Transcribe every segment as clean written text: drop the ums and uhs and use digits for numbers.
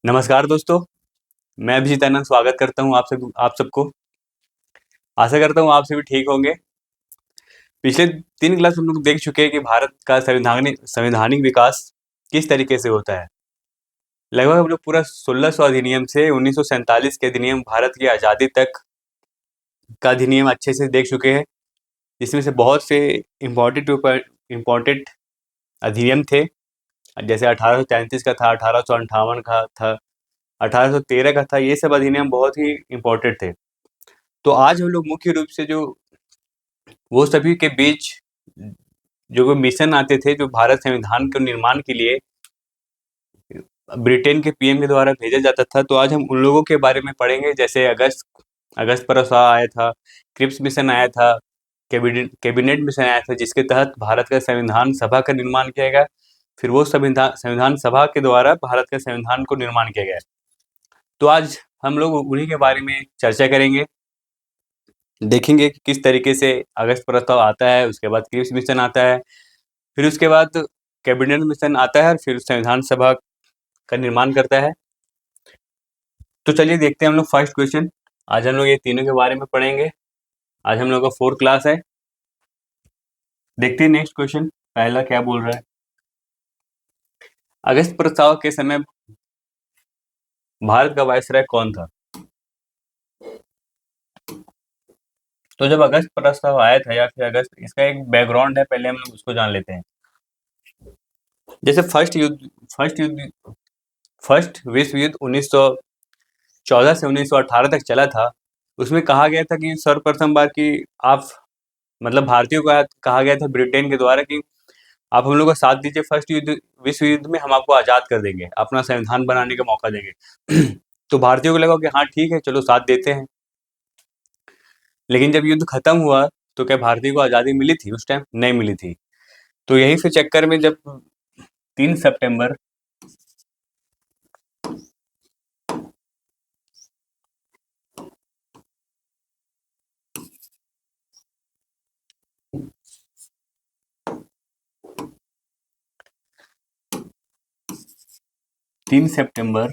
नमस्कार दोस्तों, मैं अभिजीत आनंद स्वागत करता हूँ आप सबको। आशा करता हूँ आप सभी ठीक होंगे। पिछले 3 क्लास हम लोग देख चुके हैं कि भारत का संवैधानिक विकास किस तरीके से होता है। लगभग हम लोग पूरा 1600 अधिनियम से 1947 के अधिनियम भारत की आज़ादी तक का अधिनियम अच्छे से देख चुके हैं, जिसमें से बहुत से इम्पोर्टेंट अधिनियम थे। जैसे 1833 का था, 1858 का था, 1813 का था। ये सब अधिनियम बहुत ही इम्पोर्टेंट थे। तो आज हम लोग मुख्य रूप से जो वो सभी के बीच जो मिशन आते थे, जो भारत संविधान के निर्माण के लिए ब्रिटेन के पीएम के द्वारा भेजा जाता था, तो आज हम उन लोगों के बारे में पढ़ेंगे। जैसे अगस्त प्रस्ताव आया था, क्रिप्स मिशन आया था, कैबिनेट मिशन आया था, जिसके तहत भारत का संविधान सभा का निर्माण किया गया। फिर वो संविधान सभा के द्वारा भारत के संविधान को निर्माण किया गया। तो आज हम लोग उन्हीं के बारे में चर्चा करेंगे, देखेंगे कि किस तरीके से अगस्त प्रस्ताव आता है, उसके बाद क्रिप्स मिशन आता है, फिर उसके बाद कैबिनेट मिशन आता है और फिर संविधान सभा का निर्माण करता है। तो चलिए देखते हैं हम लोग फर्स्ट क्वेश्चन। आज हम लोग ये तीनों के बारे में पढ़ेंगे। आज हम लोग का 4th क्लास है। देखते हैं नेक्स्ट क्वेश्चन पहला क्या बोल रहा है। अगस्त प्रस्ताव के समय भारत का वायसराय कौन था? तो जब अगस्त प्रस्ताव आया था या फिर अगस्त, इसका एक बैकग्राउंड है, पहले हम लोग उसको जान लेते हैं। जैसे फर्स्ट विश्व युद्ध 1914 से 1918 तक चला था। उसमें कहा गया था कि सर्वप्रथम बार कि आप मतलब भारतीयों को कहा गया था ब्रिटेन के द्वारा कि आप हम लोग का साथ दीजिए, विश्व युद्ध में हम आपको आज़ाद कर देंगे, अपना संविधान बनाने का मौका देंगे। तो भारतीयों को लगा कि हाँ ठीक है, चलो साथ देते हैं। लेकिन जब युद्ध खत्म हुआ तो क्या भारतीयों को आज़ादी मिली थी? उस टाइम नहीं मिली थी। तो यही फिर चक्कर में जब 3 सितंबर 3 सितंबर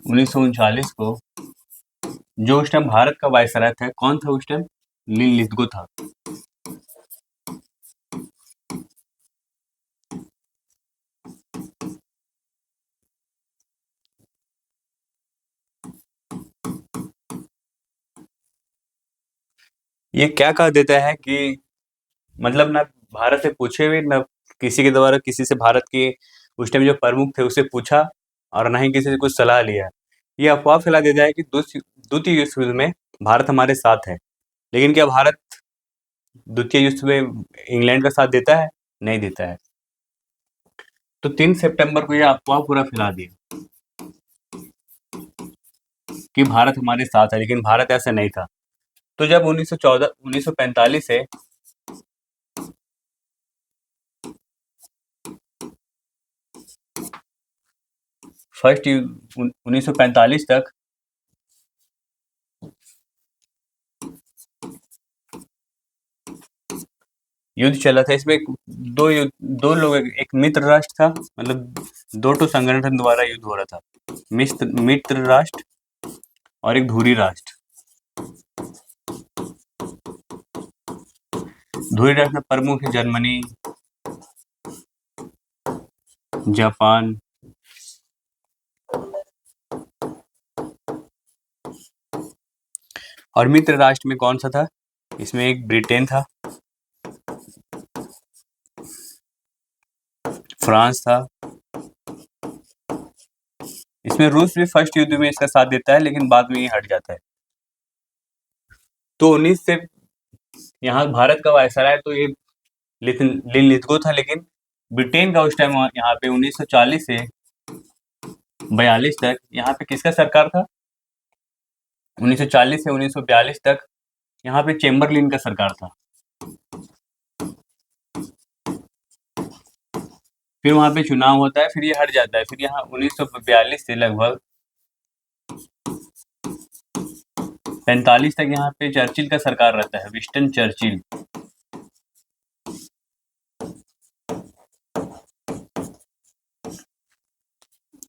1939 को जो उस टाइम भारत का वायसराय था, कौन था उस टाइम? लीन लिथगो था। ये क्या कह देता है कि मतलब ना भारत से पूछे हुए, ना किसी के द्वारा किसी से भारत के उस टाइम जो प्रमुख थे उससे पूछा, और ना ही किसी से कुछ सलाह लिया। ये अफवाह फैला देता है कि द्वितीय विश्व युद्ध में भारत हमारे साथ है। लेकिन क्या भारत द्वितीय युद्ध में इंग्लैंड का साथ देता है? नहीं देता है। तो 3 सितंबर को यह अफवाह पूरा फैला दिया कि भारत हमारे साथ है, लेकिन भारत ऐसा नहीं था। तो जब 1945 से फर्स्ट 1945 तक युद्ध चला था। इसमें दो लोग, एक मित्र राष्ट्र था, मतलब 2 संगठन द्वारा युद्ध हो रहा था। मित्र राष्ट्र और एक धुरी राष्ट्र। धुरी राष्ट्र में प्रमुख है जर्मनी, जापान, और मित्र राष्ट्र में कौन सा था? इसमें एक ब्रिटेन था, फ्रांस था। इसमें रूस भी फर्स्ट युद्ध में इसका साथ देता है, लेकिन बाद में ये हट जाता है। तो 19 से यहाँ भारत का वायसराय तो ये लिन लिथगो था, लेकिन ब्रिटेन का उस टाइम यहाँ पे 1940 से 42 तक यहाँ पे किसका सरकार था? 1940 से 1942 तक यहाँ पे चेम्बरलिन का सरकार था। फिर वहाँ पे चुनाव होता है, फिर ये हट जाता है। फिर यहाँ 1942 से लगभग 45 तक यहाँ पे चर्चिल का सरकार रहता है, विंस्टन चर्चिल।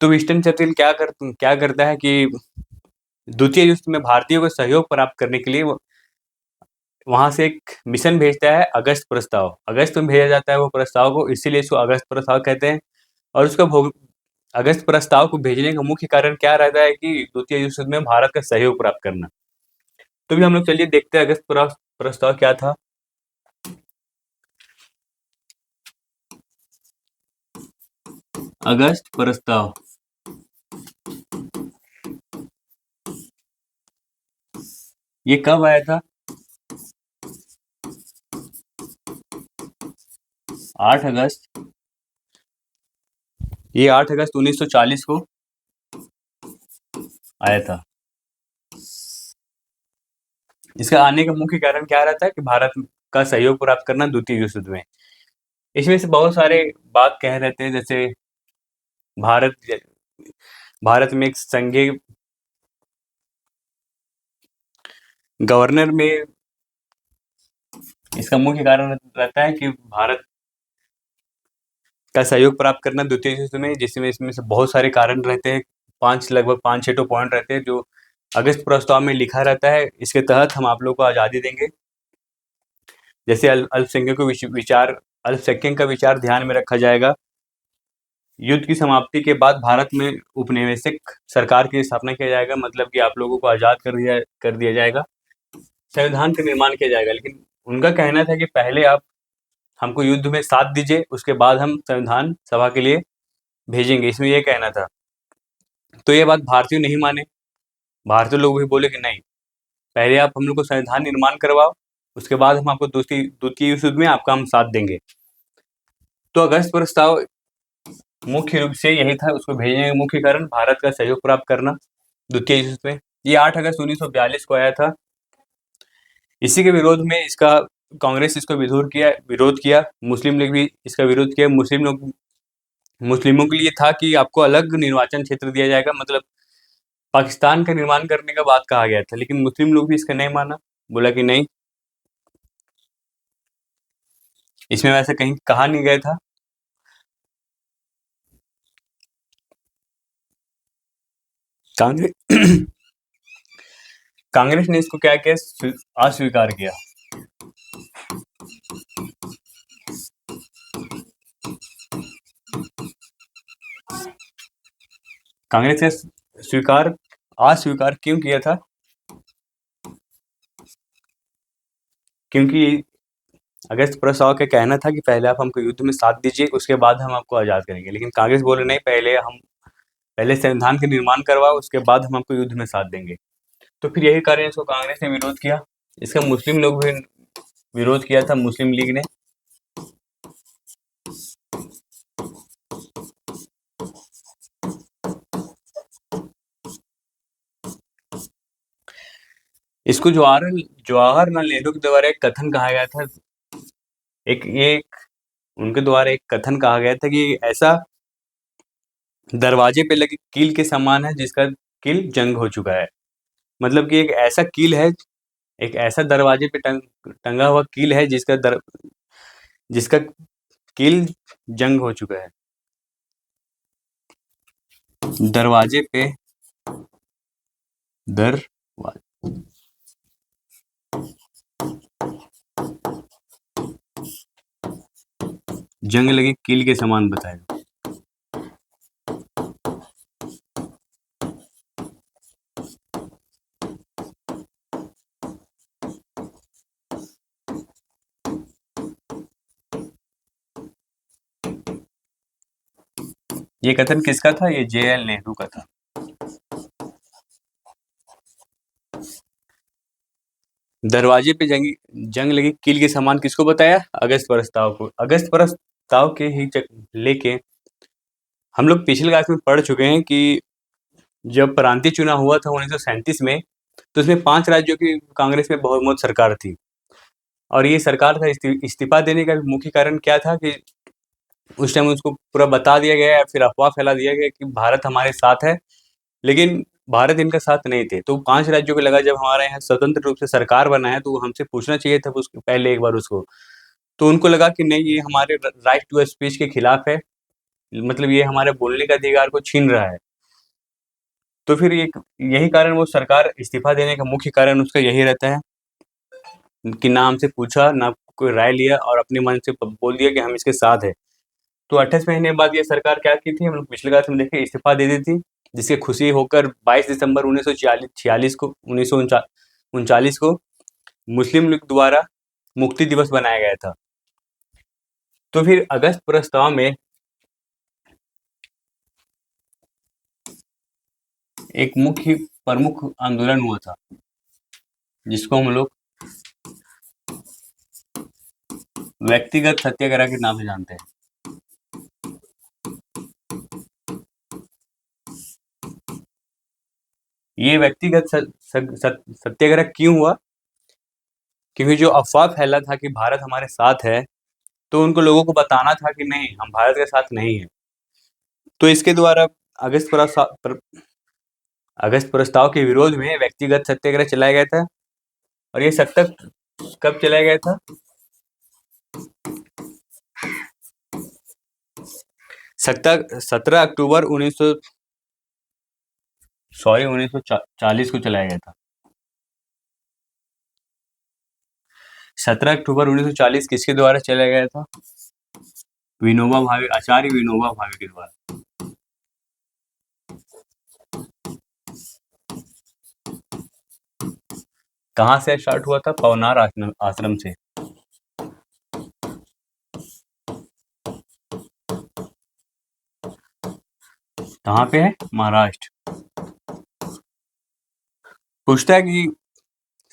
तो विंस्टन चर्चिल क्या करता है कि द्वितीय युद्ध में भारतीयों को सहयोग प्राप्त करने के लिए वहां से एक मिशन भेजता है, अगस्त प्रस्ताव। अगस्त में भेजा जाता है वो प्रस्ताव को, इसीलिए इसको अगस्त प्रस्ताव कहते हैं। और उसका अगस्त प्रस्ताव को भेजने का मुख्य कारण क्या रहता है कि द्वितीय युद्ध में भारत का सहयोग प्राप्त करना। तो भी हम लोग चलिए देखते हैं अगस्त प्रस्ताव क्या था। अगस्त प्रस्ताव ये कब आया था? 8 अगस्त, ये 8 अगस्त 1940 को आया था। इसका आने का मुख्य कारण क्या रहता है कि भारत का सहयोग प्राप्त करना द्वितीय विश्व युद्ध में। इसमें से बहुत सारे बात कह रहे थे, जैसे भारत भारत में एक संघीय गवर्नर में इसका मुख्य कारण रहता है कि भारत का सहयोग प्राप्त करना द्वितीय विश्व युद्ध में, जिसमें इसमें से बहुत सारे कारण रहते हैं। लगभग 5-6 तो पॉइंट रहते हैं जो अगस्त प्रस्ताव में लिखा रहता है। इसके तहत हम आप लोग को आज़ादी देंगे। जैसे अल्पसंख्यक का विचार ध्यान में रखा जाएगा। युद्ध की समाप्ति के बाद भारत में उपनिवेशिक सरकार की स्थापना किया जाएगा, मतलब कि आप लोगों को आज़ाद कर दिया जाएगा। संविधान का निर्माण किया जाएगा। लेकिन उनका कहना था कि पहले आप हमको युद्ध में साथ दीजिए, उसके बाद हम संविधान सभा के लिए भेजेंगे, इसमें ये कहना था। तो ये बात भारतीय नहीं माने। भारतीय लोग भी बोले कि नहीं, पहले आप हम लोग को संविधान निर्माण करवाओ, उसके बाद हम आपको द्वितीय विश्व युद्ध में आपका हम साथ देंगे। तो अगस्त प्रस्ताव मुख्य रूप से यही था, उसको भेजने का मुख्य कारण भारत का सहयोग प्राप्त करना द्वितीय विश्व युद्ध में। ये 8 अगस्त 1942 को आया था। इसी के विरोध में इसका कांग्रेस इसको विरोध किया, मुस्लिम लीग भी इसका विरोध किया। मुस्लिमों के लिए था कि आपको अलग निर्वाचन क्षेत्र दिया जाएगा, मतलब पाकिस्तान का निर्माण करने का बात कहा गया था। लेकिन मुस्लिम लोग भी इसका नहीं माना, बोला कि नहीं, इसमें वैसे कहीं कहा नहीं गया था। कांग्रेस कांग्रेस ने इसको क्या किया, अस्वीकार किया। कांग्रेस ने अस्वीकार क्यों किया था? क्योंकि अगस्त प्रस्ताव का कहना था कि पहले आप हमको युद्ध में साथ दीजिए, उसके बाद हम आपको आज़ाद करेंगे। लेकिन कांग्रेस बोले नहीं, पहले संविधान का निर्माण करवाओ, उसके बाद हम आपको युद्ध में साथ देंगे। तो फिर यही कारण इसको कांग्रेस ने विरोध किया। इसका मुस्लिम लोग भी विरोध किया था, मुस्लिम लीग ने। इसको जवाहरलाल नेहरू के द्वारा एक कथन कहा गया था। उनके द्वारा एक कथन कहा गया था कि ऐसा दरवाजे पे लगे कील के समान है जिसका कील जंग हो चुका है। मतलब कि एक ऐसा कील है, एक ऐसा दरवाजे पे टंगा हुआ कील है जिसका कील जंग हो चुका है। दरवाजे पे जंग लगी कील के समान बताया। ये कथन किसका था? ये JL नेहरू का था। दरवाजे पे जंग लगी कील के समान किसको बताया? अगस्त प्रस्ताव को। अगस्त प्रस्ताव के ही लेके हम लोग पिछले क्लास में पढ़ चुके हैं कि जब प्रांतीय चुनाव हुआ था 1937 में, तो इसमें 5 राज्यों की कांग्रेस में बहुमत सरकार थी। और ये सरकार का इस्तीफा देने का मुख्य कारण क्या था कि उस टाइम उसको पूरा बता दिया गया या फिर अफवाह फैला दिया गया कि भारत हमारे साथ है, लेकिन भारत इनका साथ नहीं थे। तो 5 राज्यों को लगा जब हमारे यहाँ स्वतंत्र रूप से सरकार बना है तो हमसे पूछना चाहिए था उसको पहले एक बार उसको। तो उनको लगा कि नहीं ये हमारे राइट टू स्पीच के खिलाफ है, मतलब ये हमारे बोलने का अधिकार को छीन रहा है। तो फिर ये यही कारण वो सरकार इस्तीफा देने का मुख्य कारण उसका यही रहता है कि ना हमसे पूछा, ना कोई राय लिया और अपने मन से बोल दिया कि हम इसके साथ हैं। तो 28 महीने बाद ये सरकार क्या की थी, हम लोग पिछले क्लास में देखे, इस्तीफा दे दी थी, जिससे खुशी होकर 22 दिसंबर 1939 को मुस्लिम लीग द्वारा मुक्ति दिवस बनाया गया था। तो फिर अगस्त प्रस्ताव में एक मुख्य प्रमुख आंदोलन हुआ था, जिसको हम लोग व्यक्तिगत सत्याग्रह के नाम से जानते हैं। ये व्यक्तिगत सत्याग्रह क्यों हुआ? क्योंकि जो अफवाह फैला था कि भारत हमारे साथ है, तो उनको लोगों को बताना था कि नहीं, हम भारत के साथ नहीं है। तो इसके द्वारा अगस्त अगस्त प्रस्ताव के विरोध में व्यक्तिगत सत्याग्रह चलाया गया था। और ये सख्त कब चलाया गया था? 17 अक्टूबर 1940 को चलाया गया था। 17 अक्टूबर 1940 किसके द्वारा चलाया गया था? विनोबा भावे, आचार्य विनोबा भावे के द्वारा। कहाँ से स्टार्ट हुआ था? पवनार आश्रम से। कहाँ पे है? महाराष्ट्र। पूछता है कि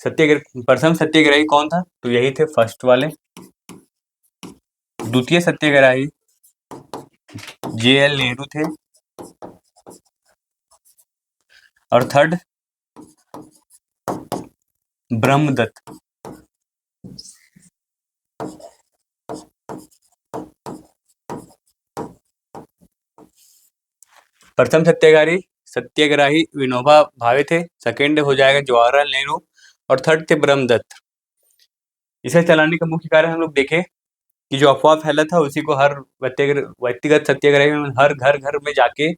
सत्याग्रह, प्रथम सत्याग्रही कौन था? तो यही थे फर्स्ट वाले। द्वितीय सत्याग्रही JL नेहरू थे। और थर्ड ब्रह्मदत्त। प्रथम सत्याग्रही विनोबा भावे थे, सेकंड हो जाएगा जवाहरलाल नेहरू और थर्ड थे ब्रह्मदत्त। इसे चलाने का मुख्य कारण हम लोग देखें कि जो अफवाह फैला था उसी को हर व्यक्तिगत सत्याग्रही में हर घर घर में जाके,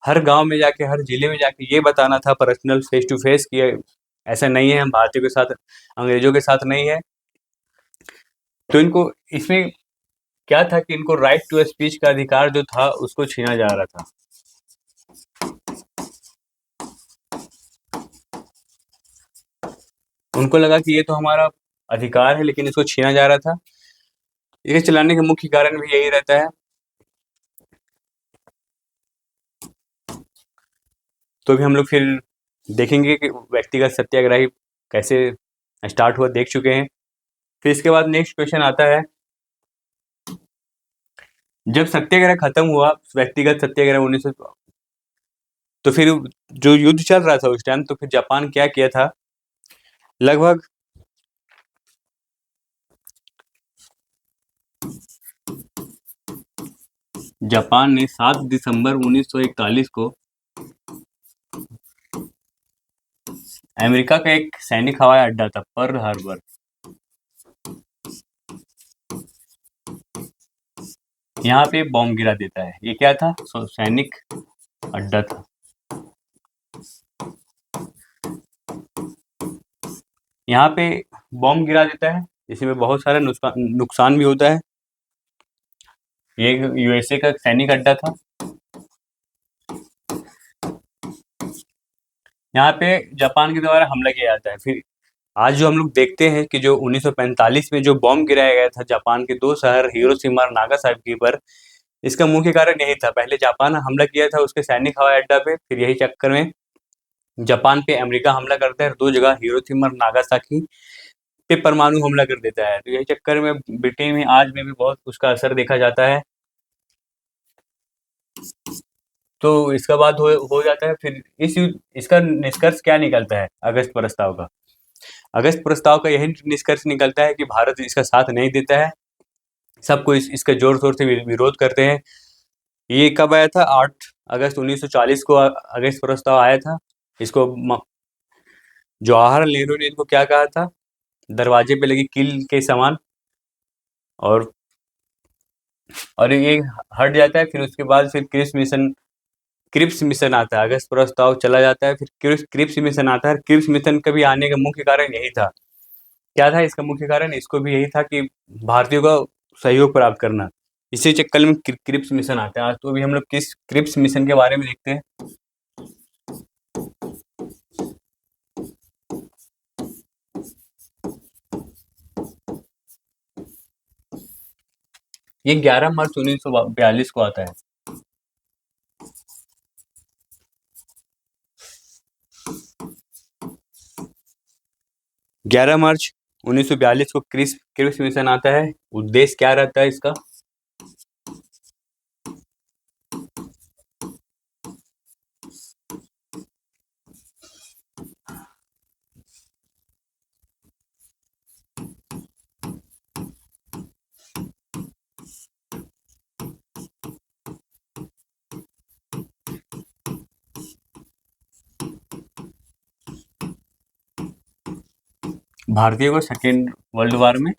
हर गांव में जाके, हर जिले में जाके ये बताना था पर्सनल फेस टू फेस कि ऐसा नहीं है, हम भारतीयों के साथ, अंग्रेजों के साथ नहीं है। तो इनको इसमें क्या था कि इनको राइट टू स्पीच का अधिकार जो था उसको छीना जा रहा था। उनको लगा कि ये तो हमारा अधिकार है, लेकिन इसको छीना जा रहा था। इसे चलाने का मुख्य कारण भी यही रहता है। तो भी हम लोग फिर देखेंगे कि व्यक्तिगत सत्याग्रही कैसे स्टार्ट हुआ, देख चुके हैं। फिर इसके बाद नेक्स्ट क्वेश्चन आता है, जब सत्याग्रह खत्म हुआ, व्यक्तिगत सत्याग्रह 1900, तो फिर जो युद्ध चल रहा था उस टाइम, तो फिर जापान क्या किया था? लगभग जापान ने 7 दिसंबर 1941 को अमेरिका का एक सैनिक हवाई अड्डा था, पर्ल हार्बर, यहाँ पे बॉम्ब गिरा देता है। ये क्या था? सैनिक अड्डा था। यहाँ पे बॉम्ब गिरा देता है, इसमें बहुत सारा नुकसान भी होता है। ये USA का सैनिक अड्डा था। यहाँ पे जापान के द्वारा हमला किया जाता है। फिर आज जो हम लोग देखते हैं कि जो 1945 में जो बॉम्ब गिराया गया था जापान के 2 शहर हिरोशिमा और नागासाकी पर, इसका मुख्य कारण यही था। पहले जापान हमला किया था उसके सैनिक हवाई अड्डा पे, फिर यही चक्कर में जापान पे अमेरिका हमला करता है, 2 जगह हिरोशिमा और नागासाकी पे परमाणु हमला कर देता है। तो यही चक्कर में ब्रिटेन में आज में भी बहुत उसका असर देखा जाता है। तो इसका बाद हो जाता है। फिर इसका निष्कर्ष क्या निकलता है अगस्त प्रस्ताव का? अगस्त प्रस्ताव का यही निष्कर्ष निकलता है कि भारत इसका साथ नहीं देता है, सबको इसका जोर शोर से विरोध करते हैं। ये कब आया था? 8 अगस्त 1940 को अगस्त प्रस्ताव आया था। इसको जवाहरलाल नेहरू ने इनको क्या कहा था? दरवाजे पे लगी कील के समान। और ये हट जाता है, फिर उसके बाद फिर क्रिप्स मिशन आता है। अगस्त प्रस्ताव चला जाता है, फिर क्रिप्स मिशन आता है। क्रिप्स मिशन का भी आने का मुख्य कारण यही था। क्या था इसका मुख्य कारण? इसको भी यही था कि भारतीयों का सहयोग प्राप्त करना। इसी चक्कर में क्रिप्स मिशन आता है। आज तो अभी हम लोग किस क्रिप्स मिशन के बारे में देखते हैं। ये 11 मार्च 1942 को आता है। 11 मार्च 1942 को क्रिप्स मिशन आता है। उद्देश्य क्या रहता है इसका? भारतीयों को सेकेंड वर्ल्ड वॉर में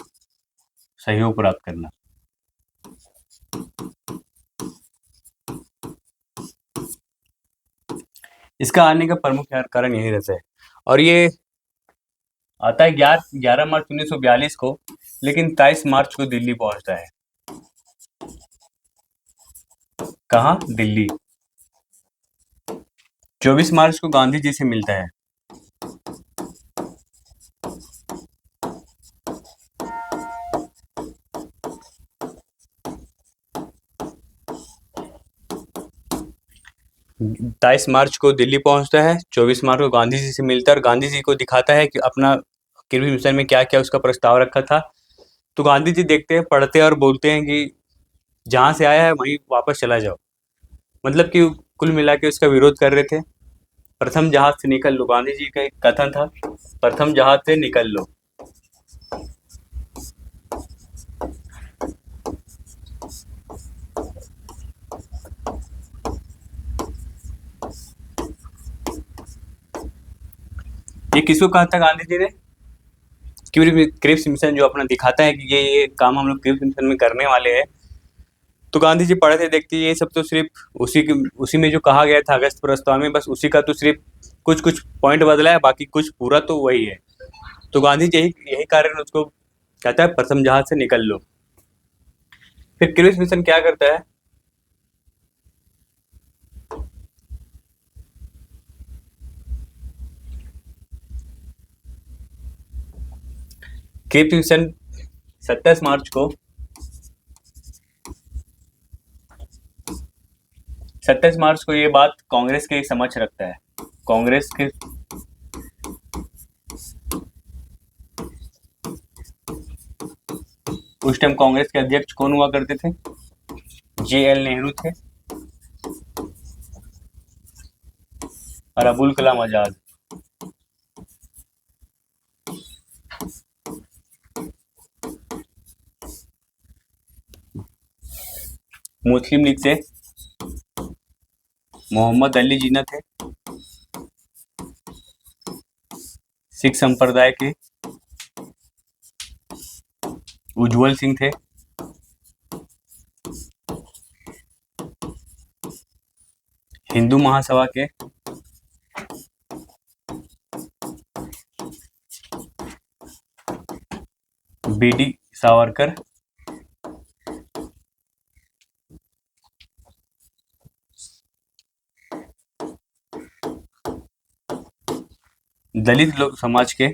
सहयोग प्राप्त करना। इसका आने का प्रमुख कारण यही रहता है। और ये आता है 11 मार्च 1942 को, लेकिन 23 मार्च को दिल्ली पहुंचता है। कहाँ? दिल्ली। 24 मार्च को गांधी जी से मिलता है। तेईस मार्च को दिल्ली पहुंचता है। 24 मार्च को गांधी जी से मिलता है और गांधी जी को दिखाता है कि अपना क्रिप्स मिशन में क्या क्या उसका प्रस्ताव रखा था। तो गांधी जी देखते हैं, पढ़ते हैं और बोलते हैं कि जहाँ से आया है वहीं वापस चला जाओ। मतलब कि कुल मिला के उसका विरोध कर रहे थे। प्रथम जहाज से निकल लो, गांधी जी का एक कथन था, प्रथम जहाज से निकल लो। ये किसको कहा था गांधी जी ने? क्रिप्स मिशन जो अपना दिखाता है कि ये काम हम लोग क्रिप्स मिशन में करने वाले हैं। तो गांधी जी पढ़े थे, देखते ये सब तो सिर्फ उसी में जो कहा गया था अगस्त प्रस्ताव में, बस उसी का तो सिर्फ कुछ कुछ पॉइंट बदला है, बाकी कुछ पूरा तो वही है। तो गांधी जी यही यही कारण उसको कहता है प्रथम जहाज से निकल लो। फिर क्रिप्स मिशन क्या करता है? क्रिप्स मिशन 27 मार्च को 27 मार्च को ये बात कांग्रेस के समक्ष रखता है। कांग्रेस के उस टाइम कांग्रेस के अध्यक्ष कौन हुआ करते थे? JL नेहरू थे और अबुल कलाम आजाद। मुस्लिम लीग से मोहम्मद अली जिन्ना थे। सिख संप्रदाय के उज्जवल सिंह थे। हिंदू महासभा के BD सावरकर। दलित लोग समाज के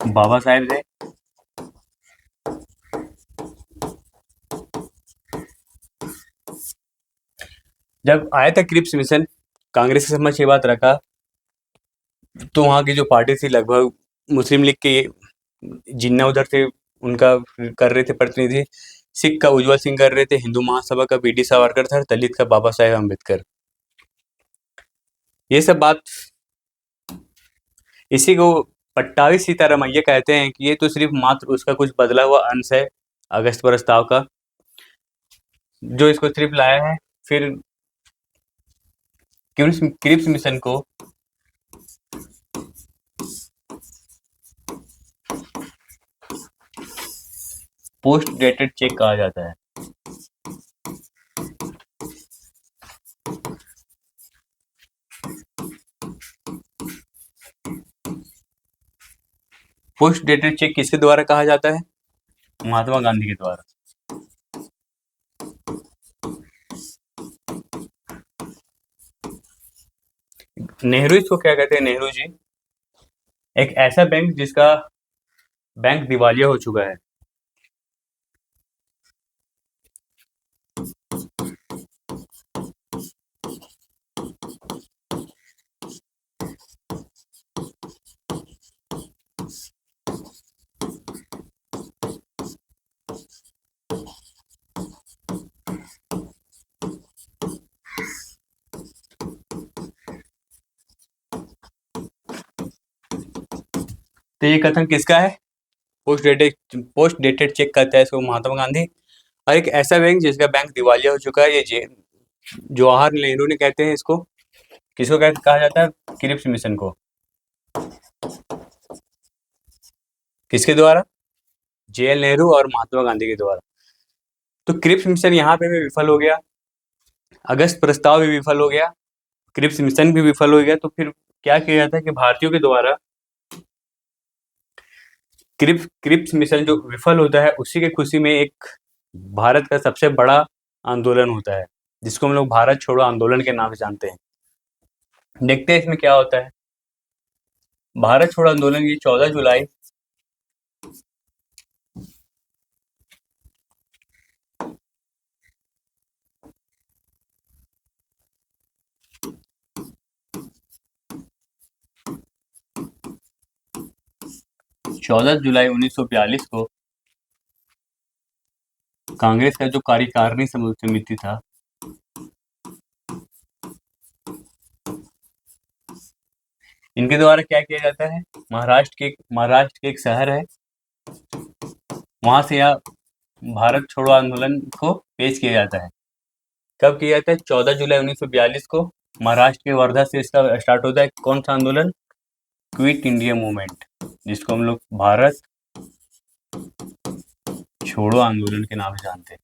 बाबा साहेब थे। जब आया था क्रिप्स मिशन, कांग्रेस के समक्ष ये बात रखा, तो वहाँ की जो पार्टी थी लगभग मुस्लिम लीग के जिन्ना उधर थे उनका कर रहे थे प्रतिनिधि, सिख का उज्जवल सिंह कर रहे थे, हिंदू महासभा का BD सावरकर था, दलित का बाबा साहेब अम्बेडकर। ये सब बात, इसी को पट्टाभी सीतारामैया कहते हैं कि ये तो सिर्फ मात्र उसका कुछ बदला हुआ अंश है अगस्त प्रस्ताव का, जो इसको सिर्फ लाया है। फिर क्रिप्स मिशन को पोस्ट डेटेड चेक कहा जाता है। पोस्ट डेटेड चेक किसके द्वारा कहा जाता है? महात्मा गांधी के द्वारा। नेहरू इसको क्या कहते हैं? नेहरू जी एक ऐसा बैंक जिसका बैंक दिवालिया हो चुका है। तो ये कथन किसका है? पोस्ट डेटेड चेक करता है इसको महात्मा गांधी। और एक ऐसा बैंक जिसका बैंक दिवालिया हो चुका है, ये जवाहर नेहरू ने कहते हैं इसको। किसको कहा जाता है? क्रिप्स मिशन को। किसके द्वारा? जेएल नेहरू और महात्मा गांधी के द्वारा। तो क्रिप्स मिशन यहाँ पे भी विफल हो गया, अगस्त प्रस्ताव भी विफल हो गया, क्रिप्स मिशन भी विफल हो गया। तो फिर क्या किया जाता है कि भारतीयों के द्वारा क्रिप्स मिशन जो विफल होता है, उसी के खुशी में एक भारत का सबसे बड़ा आंदोलन होता है, जिसको हम लोग भारत छोड़ो आंदोलन के नाम से जानते हैं। देखते हैं इसमें क्या होता है। भारत छोड़ो आंदोलन की 14 जुलाई 1942 को कांग्रेस का जो कार्यकारिणी समिति था, इनके द्वारा क्या किया जाता है? महाराष्ट्र के एक शहर है, वहां से यह भारत छोड़ो आंदोलन को पेश किया जाता है। कब किया जाता है? 14 जुलाई 1942 को महाराष्ट्र के वर्धा से इसका स्टार्ट होता है। कौन सा आंदोलन? क्विट इंडिया मूवमेंट, जिसको हम लोग भारत छोड़ो आंदोलन के नाम से जानते हैं।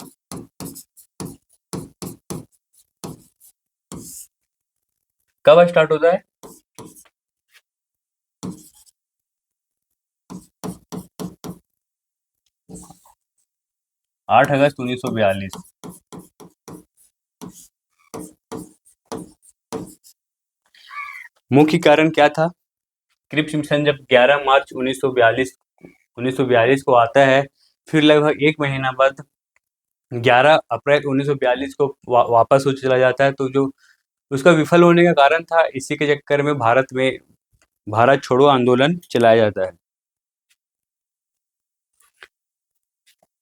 कब स्टार्ट होता है? 8 अगस्त 1942। मुख्य कारण क्या था? क्रिप्स मिशन जब 11 मार्च 1942 को आता है, फिर लगभग एक महीना बाद 11 अप्रैल 1942 को वापस हो चला जाता है। तो जो उसका विफल होने का कारण था, इसी के चक्कर में भारत छोड़ो आंदोलन चलाया जाता है।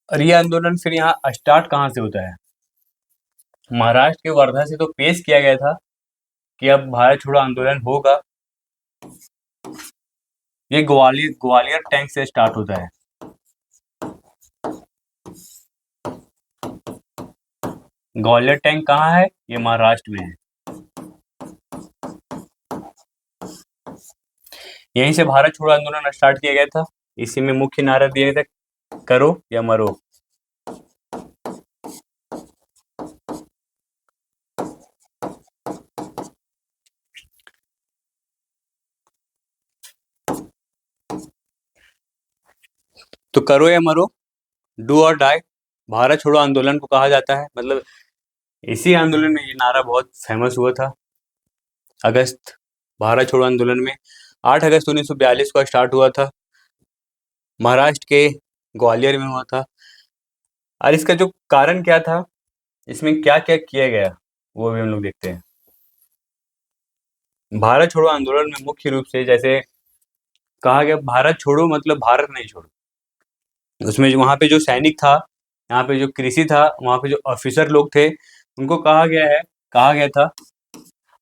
और ये आंदोलन फिर यहाँ स्टार्ट कहाँ से होता है? महाराष्ट्र के वर्धा से तो पेश किया गया था कि अब भारत छोड़ो आंदोलन होगा। ये ग्वालियर टैंक से स्टार्ट होता है। ग्वालियर टैंक कहाँ है? ये महाराष्ट्र में है। यहीं से भारत छोड़ो आंदोलन स्टार्ट किया गया था। इसी में मुख्य नारा दिए थे, करो या मरो। तो करो या मरो, डू और डाई, भारत छोड़ो आंदोलन को कहा जाता है। मतलब इसी आंदोलन में ये नारा बहुत फेमस हुआ था। भारत छोड़ो आंदोलन में 8 अगस्त 1942 को स्टार्ट हुआ था, महाराष्ट्र के ग्वालियर में हुआ था। और इसका जो कारण क्या था, इसमें क्या क्या किया गया, वो भी हम लोग देखते हैं। भारत छोड़ो आंदोलन में मुख्य रूप से जैसे कहा गया, भारत छोड़ो मतलब भारत नहीं छोड़ो। उसमें वहां पे जो सैनिक था, यहाँ पे जो कृषि था, वहां पे जो ऑफिसर लोग थे, उनको कहा गया था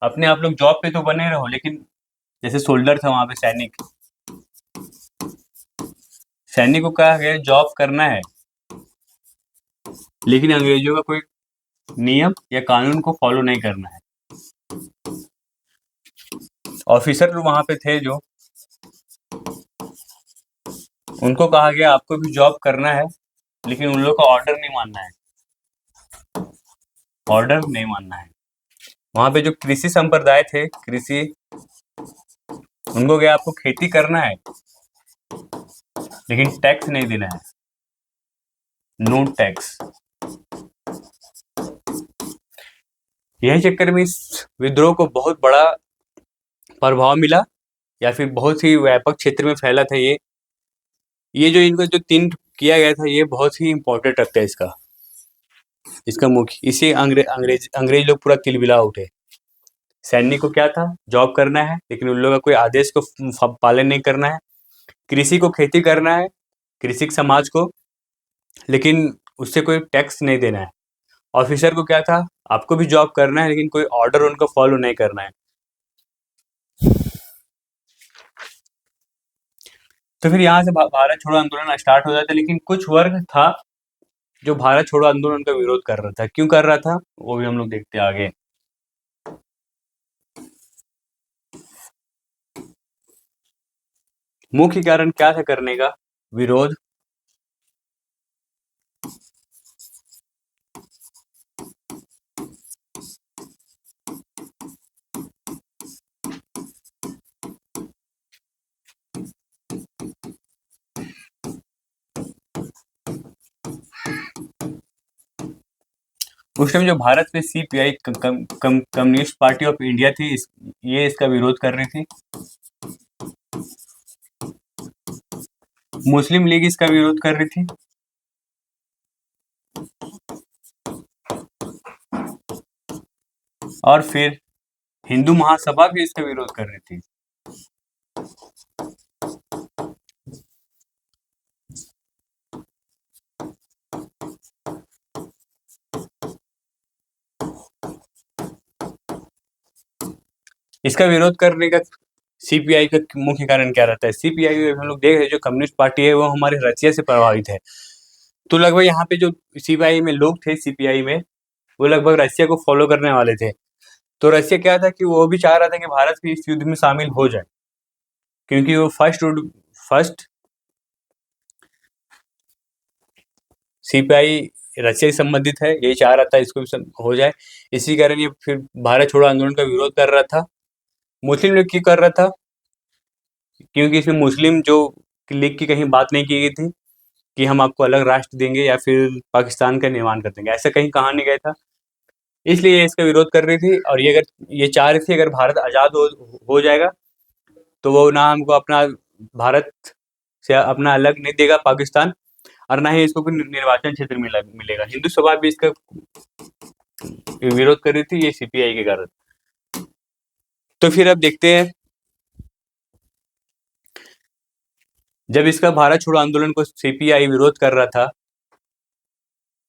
अपने आप लोग जॉब पे तो बने रहो, लेकिन जैसे सोल्डर था वहां पे सैनिक को कहा गया जॉब करना है, लेकिन अंग्रेजों का कोई नियम या कानून को फॉलो नहीं करना है। ऑफिसर जो वहां पे थे, जो उनको कहा गया आपको भी जॉब करना है, लेकिन उन लोग का ऑर्डर नहीं मानना है, ऑर्डर नहीं मानना है। वहां पे जो कृषि संप्रदाय थे, कृषि, उनको क्या आपको खेती करना है, लेकिन टैक्स नहीं देना है, नो टैक्स। यही चक्कर में इस विद्रोह को बहुत बड़ा प्रभाव मिला, या फिर बहुत ही व्यापक क्षेत्र में फैला था ये जो इनको जो तीन किया गया था, ये बहुत ही इम्पोर्टेंट रखता है इसका, इसका मुख्य, इसे अंग्रेज लोग पूरा तिलमिला उठे। सैनिक को क्या था, जॉब करना है, लेकिन उन लोगों का कोई आदेश को पालन नहीं करना है। कृषि को खेती करना है, कृषि समाज को, लेकिन उससे कोई टैक्स नहीं देना है। ऑफिसर को क्या था, आपको भी जॉब करना है, लेकिन कोई ऑर्डर उनको फॉलो नहीं करना है। तो फिर यहाँ से भारत छोड़ो आंदोलन स्टार्ट हो जाता है, लेकिन कुछ वर्ग था जो भारत छोड़ो आंदोलन का विरोध कर रहा था। क्यों कर रहा था, वो भी हम लोग देखते हैं आगे। मुख्य कारण क्या था करने का विरोध, उस टाइम जो भारत में CPI communist party of India थी, ये इसका विरोध कर रही थी। मुस्लिम लीग इसका विरोध कर रही थी, और फिर हिंदू महासभा भी इसका विरोध कर रही थी। इसका विरोध करने का सीपीआई का मुख्य कारण क्या रहता है। सीपीआई हम लोग देख रहे हैं, जो कम्युनिस्ट पार्टी है वो हमारे रशिया से प्रभावित है। तो लगभग यहाँ पे जो सीपीआई में लोग थे, सीपीआई में, वो लगभग रशिया को फॉलो करने वाले थे। तो रशिया क्या था कि वो भी चाह रहा था कि भारत भी इस युद्ध में शामिल हो जाए, क्योंकि वो फर्स्ट सीपीआई रशिया से संबंधित है, यही चाह रहा था इसको भी हो जाए। इसी कारण ये फिर भारत छोड़ो आंदोलन का विरोध कर रहा था। मुस्लिम लीग क्यों कर रहा था, क्योंकि इसमें मुस्लिम जो लीग की कहीं बात नहीं की गई थी कि हम आपको अलग राष्ट्र देंगे या फिर पाकिस्तान का निर्माण कर देंगे, ऐसा कहीं कहा नहीं गया था। इसलिए ये इसका विरोध कर रही थी, और ये चाह रही थी अगर भारत आज़ाद हो जाएगा, तो वो ना हमको अपना भारत से अपना अलग नहीं देगा पाकिस्तान, और ना ही इसको कोई निर्वाचन क्षेत्र मिलेगा। हिंदू सभा भी इसका विरोध कर रही थी, ये सीपीआई के कारण। तो फिर अब देखते हैं, जब इसका भारत छोड़ो आंदोलन को सीपीआई विरोध कर रहा था,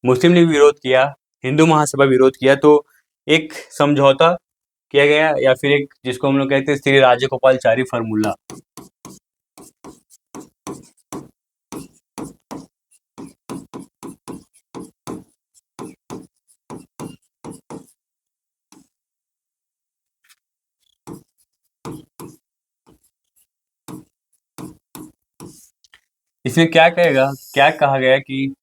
मुस्लिम लीग विरोध किया, हिंदू महासभा विरोध किया, तो एक समझौता किया गया, या फिर एक जिसको हम लोग कहते हैं श्री राजगोपालचारी फार्मूला। इसमें क्या कहा गया कि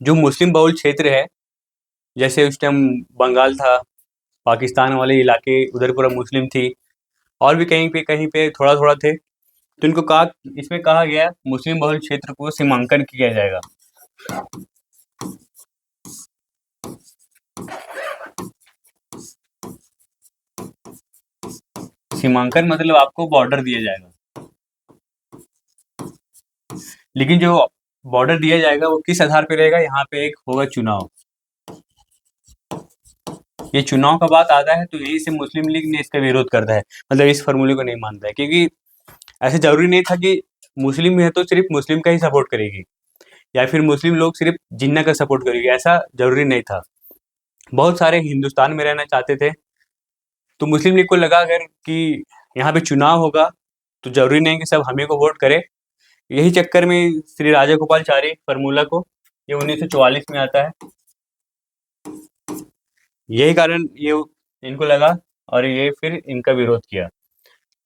जो मुस्लिम बहुल क्षेत्र है, जैसे उस टाइम बंगाल था, पाकिस्तान वाले इलाके उधर पूरा मुस्लिम थी, और भी कहीं पे थोड़ा थोड़ा थे। तो इनको कहा, इसमें कहा गया मुस्लिम बहुल क्षेत्र को सीमांकन किया जाएगा। सीमांकन मतलब आपको बॉर्डर दिया जाएगा, लेकिन जो बॉर्डर दिया जाएगा वो किस आधार पे रहेगा, यहाँ पे एक होगा चुनाव। ये चुनाव का बात आता है, तो यही से मुस्लिम लीग ने इसका विरोध करता है, मतलब इस फॉर्मूले को नहीं मानता है, क्योंकि ऐसे जरूरी नहीं था कि मुस्लिम है तो सिर्फ मुस्लिम का ही सपोर्ट करेगी, या फिर मुस्लिम लोग सिर्फ जिन्ना का सपोर्ट करेगी, ऐसा जरूरी नहीं था। बहुत सारे हिंदुस्तान में रहना चाहते थे, तो मुस्लिम लीग को लगा अगर कि यहाँ पे चुनाव होगा तो जरूरी नहीं कि सब हमें को वोट करे। यही चक्कर में श्री राजा गोपालचारी फार्मूला को, ये 1944 में आता है। यही कारण ये इनको लगा, और ये फिर इनका विरोध किया।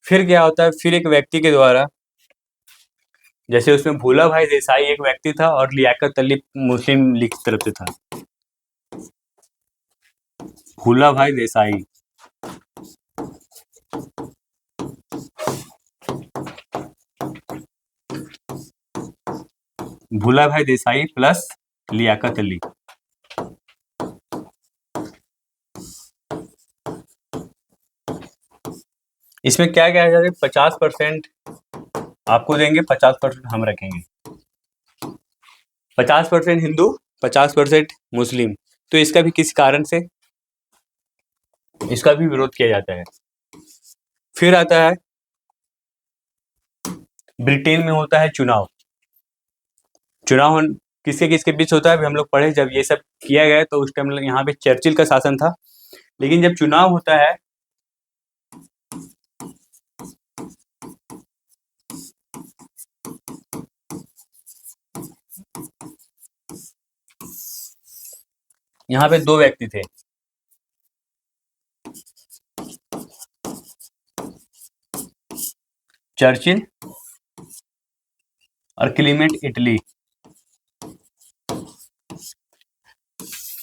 फिर क्या होता है, फिर एक व्यक्ति के द्वारा, जैसे उसमें भूला भाई देसाई एक व्यक्ति था और लियाकत अली मुस्लिम लीग की तरफ से था। भूला भाई देसाई, भूला भाई देसाई प्लस लियाकत अली। इसमें क्या क्या है, 50% आपको देंगे, 50% हम रखेंगे। 50% हिंदू, 50% मुस्लिम। तो इसका भी किसी कारण से इसका भी विरोध किया जाता है। फिर आता है, ब्रिटेन में होता है चुनाव। चुनाव किसके किसके बीच होता है, अभी हम लोग पढ़े जब ये सब किया गया तो उस टाइम यहाँ पे चर्चिल का शासन था। लेकिन जब चुनाव होता है, यहाँ पे दो व्यक्ति थे, चर्चिल और क्लीमेंट इटली।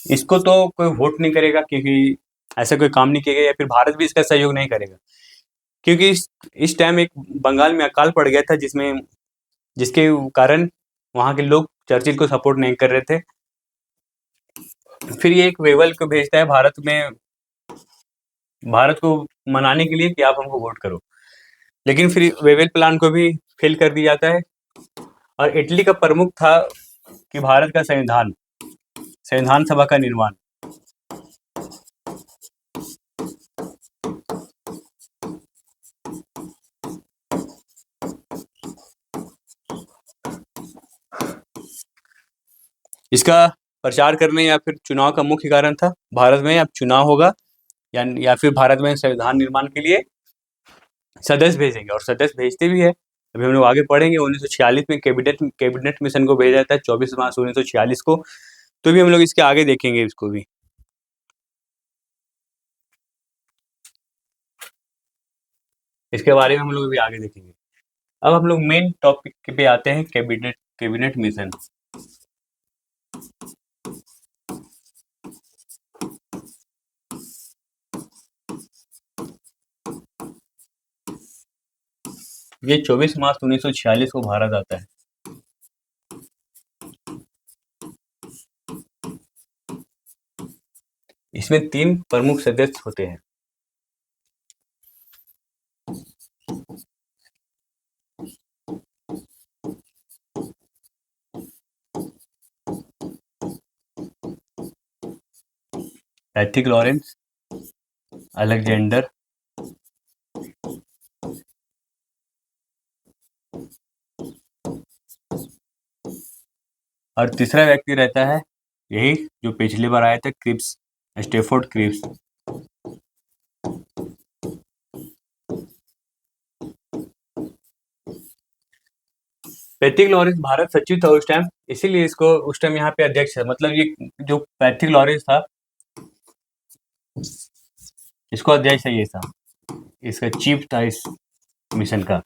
इसको तो कोई वोट नहीं करेगा क्योंकि ऐसा कोई काम नहीं किया गया, या फिर भारत भी इसका सहयोग नहीं करेगा क्योंकि इस टाइम एक बंगाल में अकाल पड़ गया था जिसमें जिसके कारण वहाँ के लोग चर्चिल को सपोर्ट नहीं कर रहे थे। फिर ये एक वेवल को भेजता है भारत में, भारत को मनाने के लिए कि आप हमको वोट करो। लेकिन फिर वेवल प्लान को भी फेल कर दिया जाता है। और इटली का प्रमुख था कि भारत का संविधान, संविधान सभा का निर्माण। इसका प्रचार करने या फिर चुनाव का मुख्य कारण था भारत में अब चुनाव होगा या फिर भारत में संविधान निर्माण के लिए सदस्य भेजेंगे, और सदस्य भेजते भी है। अभी हम लोग आगे पढ़ेंगे 1946 में कैबिनेट मिशन को भेजा जाता है 24 मार्च 1946 को। तो भी हम लोग इसके आगे देखेंगे इसको भी। इसके बारे में हम लोग भी आगे देखेंगे। अब हम लोग मेन टॉपिक पे आते हैं, कैबिनेट मिशन। ये 24 मार्च 1946 को भारत आता है। इसमें 3 प्रमुख सदस्य होते हैं। पैट्रिक लॉरेंस, अलेक्जेंडर और तीसरा व्यक्ति रहता है यही जो पिछली बार आया था, Cripps, Stafford Cripps. Patrick Lawrence Bharat सचिव था उस टाइम, इसीलिए इसको उस टाइम यहाँ पे अध्यक्ष है। मतलब ये जो पैट्रिक लॉरेंस था इसको अध्यक्ष है, ये था इसका चीफ था इस मिशन का।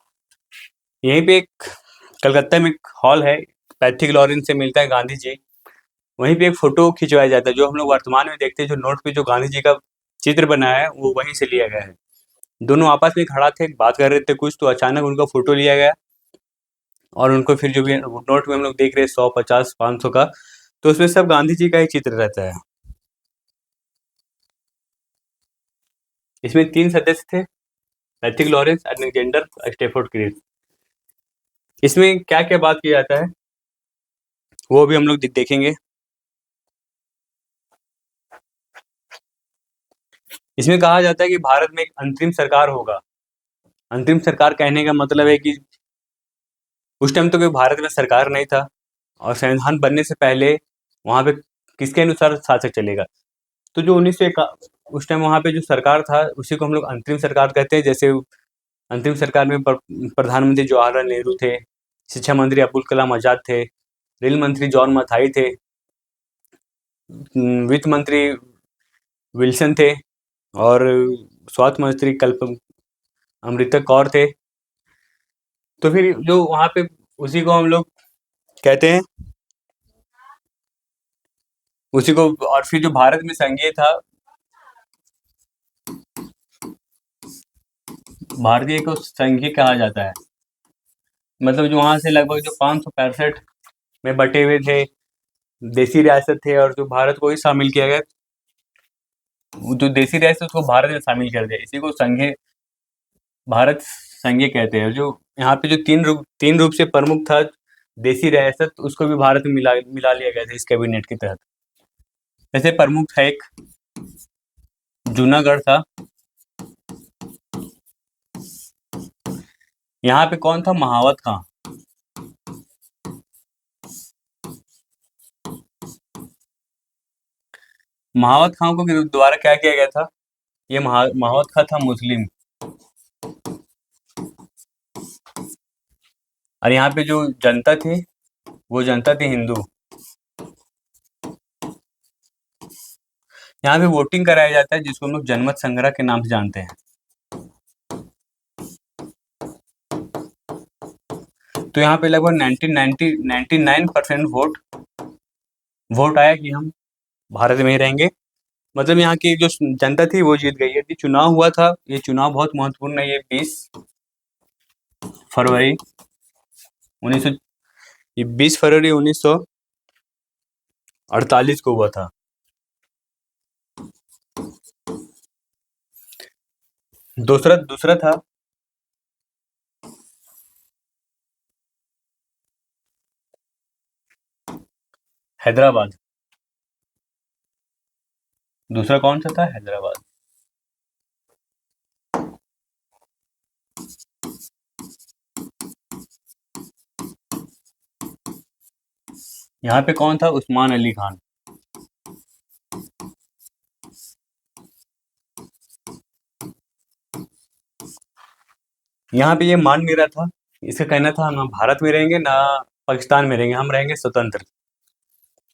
यहीं पे एक कलकत्ता में एक हॉल है, पैट्रिक लॉरेंस से मिलता है गांधी जी। वहीं पे एक फोटो खिंचवाया जाता है जो हम लोग वर्तमान में देखते हैं, जो नोट पे जो गांधी जी का चित्र बनाया है वो वहीं से लिया गया है। दोनों आपस में खड़ा थे, बात कर रहे थे कुछ, तो अचानक उनका फोटो लिया गया और उनको फिर जो भी नोट में हम लोग देख रहे हैं 100, 50, 500 का, तो उसमें सब गांधी जी का ही चित्र रहता है। इसमें 3 सदस्य थे, Patrick Lawrence, Alexander, Stafford Cripps. इसमें क्या क्या बात किया जाता है वो भी हम लोग देखेंगे। इसमें कहा जाता है कि भारत में एक अंतरिम सरकार होगा। अंतरिम सरकार कहने का मतलब है कि उस टाइम तो कोई भारत में सरकार नहीं था और संविधान बनने से पहले वहाँ पे किसके अनुसार शासक चलेगा। तो जो उस टाइम वहाँ पे जो सरकार था उसी को हम लोग अंतरिम सरकार कहते हैं। जैसे अंतरिम सरकार में प्रधानमंत्री जवाहरलाल नेहरू थे, शिक्षा मंत्री अब्दुल कलाम आजाद थे, रेल मंत्री जॉन मथाई थे, वित्त मंत्री विल्सन थे और स्वास्थ्य मंत्री अमृतक कौर थे। तो फिर जो वहाँ पे उसी को हम लोग कहते हैं, उसी को। और फिर जो भारत में संघीय था, भारतीय को संघीय कहा जाता है। मतलब जो वहाँ से लगभग जो 565 में बटे हुए थे देसी रियासत थे, और जो भारत को ही शामिल किया गया, जो देसी रियासत उसको भारत में शामिल कर दिया, इसी को संघीय, भारत संघीय कहते हैं। जो यहाँ पे जो तीन रूप से प्रमुख था देसी रियासत, उसको भी भारत में मिला मिला लिया गया था इस कैबिनेट के तहत। जैसे प्रमुख था एक जूनागढ़ था। यहाँ पे कौन था? महावत खां। महावत खां को द्वारा क्या किया गया था? ये महावत खां था मुस्लिम, और यहाँ पे जो जनता थी वो जनता थी हिंदू। यहाँ पे वोटिंग कराया जाता है, जिसको हम लोग जनमत संग्रह के नाम से जानते हैं। तो यहाँ पे लगभग 99% वोट आया कि हम भारत में ही रहेंगे। मतलब यहाँ की जो जनता थी वो जीत गई है। ये चुनाव हुआ था, ये चुनाव बहुत महत्वपूर्ण है। ये 20 फरवरी 1900 ये 20 फरवरी 1948 को हुआ था। दूसरा दूसरा था हैदराबाद। दूसरा कौन सा था? हैदराबाद। यहाँ पे कौन था? उस्मान अली खान। यहाँ पे ये मान नहीं रहा था, इसका कहना था ना भारत में रहेंगे ना पाकिस्तान में रहेंगे, हम रहेंगे स्वतंत्र।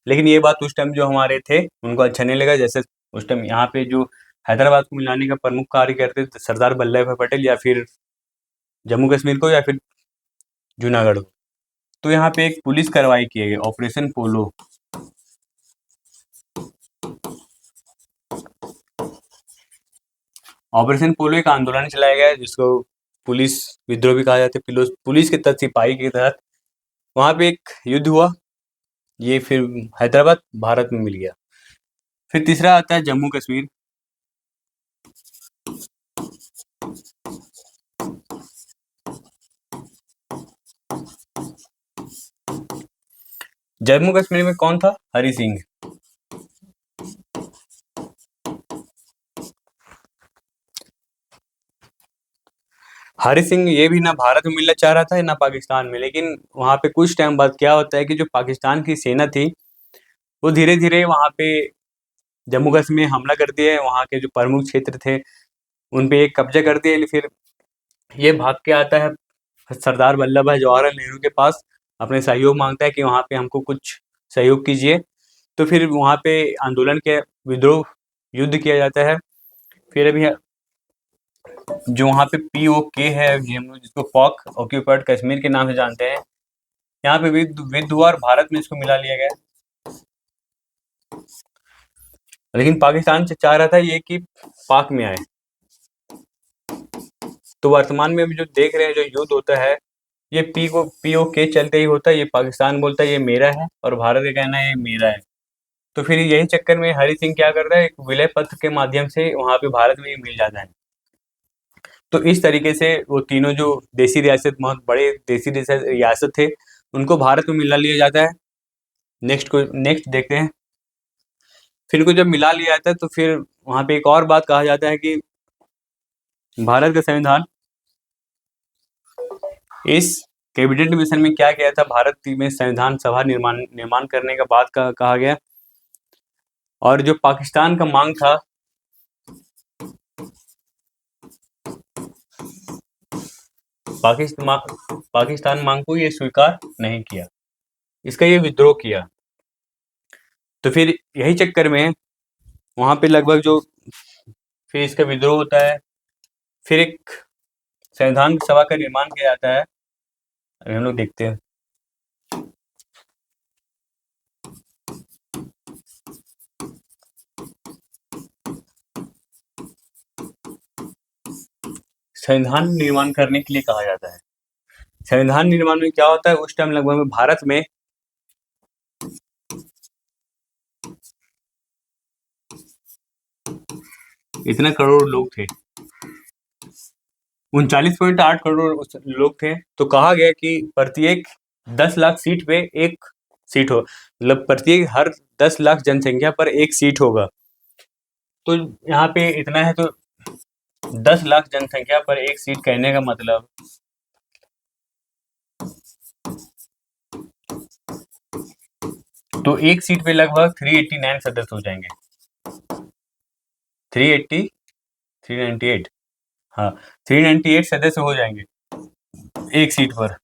लेकिन ये बात उस टाइम जो हमारे थे उनको अच्छा नहीं लगा। जैसे उस टाइम यहाँ पे जो हैदराबाद को मिलाने का प्रमुख कार्य करते थे सरदार वल्लभ भाई पटेल, या फिर जम्मू कश्मीर को, या फिर जूनागढ़ को। तो यहाँ पे एक पुलिस कार्रवाई की गई, ऑपरेशन पोलो। ऑपरेशन पोलो एक आंदोलन चलाया गया है, जिसको पुलिस विद्रोह भी कहा जाता है। पुलिस के तहत, सिपाही के तहत वहाँ पे एक युद्ध हुआ। ये फिर हैदराबाद भारत में मिल गया। फिर तीसरा आता है जम्मू कश्मीर। जम्मू कश्मीर में कौन था? हरि सिंह। हरि सिंह ये भी ना भारत में मिलना चाह रहा था ना पाकिस्तान में। लेकिन वहाँ पे कुछ टाइम बाद क्या होता है कि जो पाकिस्तान की सेना थी वो धीरे धीरे वहाँ पे जम्मू कश्मीर में हमला करती है। वहाँ के जो प्रमुख क्षेत्र थे उन पे एक कब्जा करती है। फिर ये भाग के आता है सरदार वल्लभ भाई जवाहरलाल नेहरू के पास, अपने सहयोग मांगता है कि वहाँ पे हमको कुछ सहयोग कीजिए। तो फिर वहाँ पे आंदोलन के विद्रोह युद्ध किया जाता है। फिर अभी जो वहाँ पे POK है, जिसको पॉक ऑक्यूपाइड कश्मीर के नाम से जानते हैं, यहाँ पे विद्ध हुआ और भारत में इसको मिला लिया गया। लेकिन पाकिस्तान से चाह रहा था ये कि पाक में आए। तो वर्तमान में अभी जो देख रहे हैं जो युद्ध होता है, ये POK चलते ही होता है। ये पाकिस्तान बोलता है ये मेरा है, और भारत का कहना है ये मेरा है। तो फिर यही चक्कर में हरि सिंह क्या करता है, एक विलय पत्र के माध्यम से वहाँ पे भारत में ये मिल जाता है। तो इस तरीके से वो तीनों जो देसी रियासत, बहुत बड़े देसी रियासत थे, उनको भारत में मिला लिया जाता है। नेक्स्ट देखते हैं। फिर इनको जब मिला लिया जाता है तो फिर वहाँ पे एक और बात कहा जाता है कि भारत का संविधान, इस कैबिनेट मिशन में क्या किया था, भारत में संविधान सभा निर्माण निर्माण करने का बात कहा गया। और जो पाकिस्तान का मांग था, पाकिस्तान मांग को ये स्वीकार नहीं किया, इसका ये विद्रोह किया। तो फिर यही चक्कर में वहाँ पे लगभग जो फिर इसका विद्रोह होता है। फिर एक संविधान सभा का निर्माण किया जाता है? अभी हम लोग देखते हैं। संविधान निर्माण करने के लिए कहा जाता है। संविधान निर्माण में क्या होता है, उस टाइम लगभग में भारत में इतने करोड़ लोग थे, 39.8 करोड़ लोग थे। तो कहा गया कि प्रत्येक 10 लाख सीट पे एक सीट हो, मतलब प्रत्येक हर 10 लाख जनसंख्या पर एक सीट होगा। तो यहाँ पे इतना है, तो 10 लाख जनसंख्या पर एक सीट कहने का मतलब तो एक सीट पे लगभग 389 सदस्य हो जाएंगे। 380, 398, हाँ, 398 सदस्य हो जाएंगे एक सीट पर।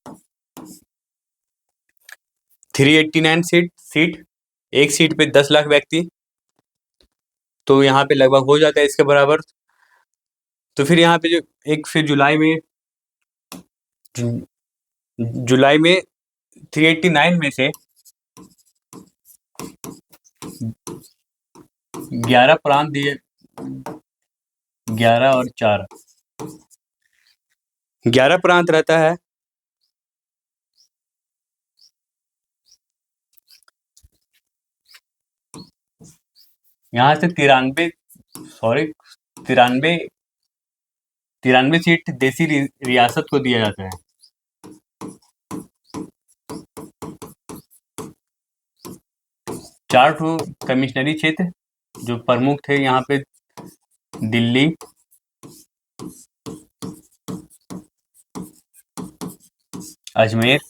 389 सीट, एक सीट पे 10 लाख व्यक्ति, तो यहाँ पे लगभग हो जाता है इसके बराबर। तो फिर यहाँ पे जो एक फिर जुलाई में 389 में से 11 प्रांत दिए, 11 और 4, 11 प्रांत रहता है। यहाँ से 93 93 सीट देसी रियासत को दिया जाता है। 4 ठो कमिश्नरी क्षेत्र जो प्रमुख थे यहाँ पे, दिल्ली, अजमेर,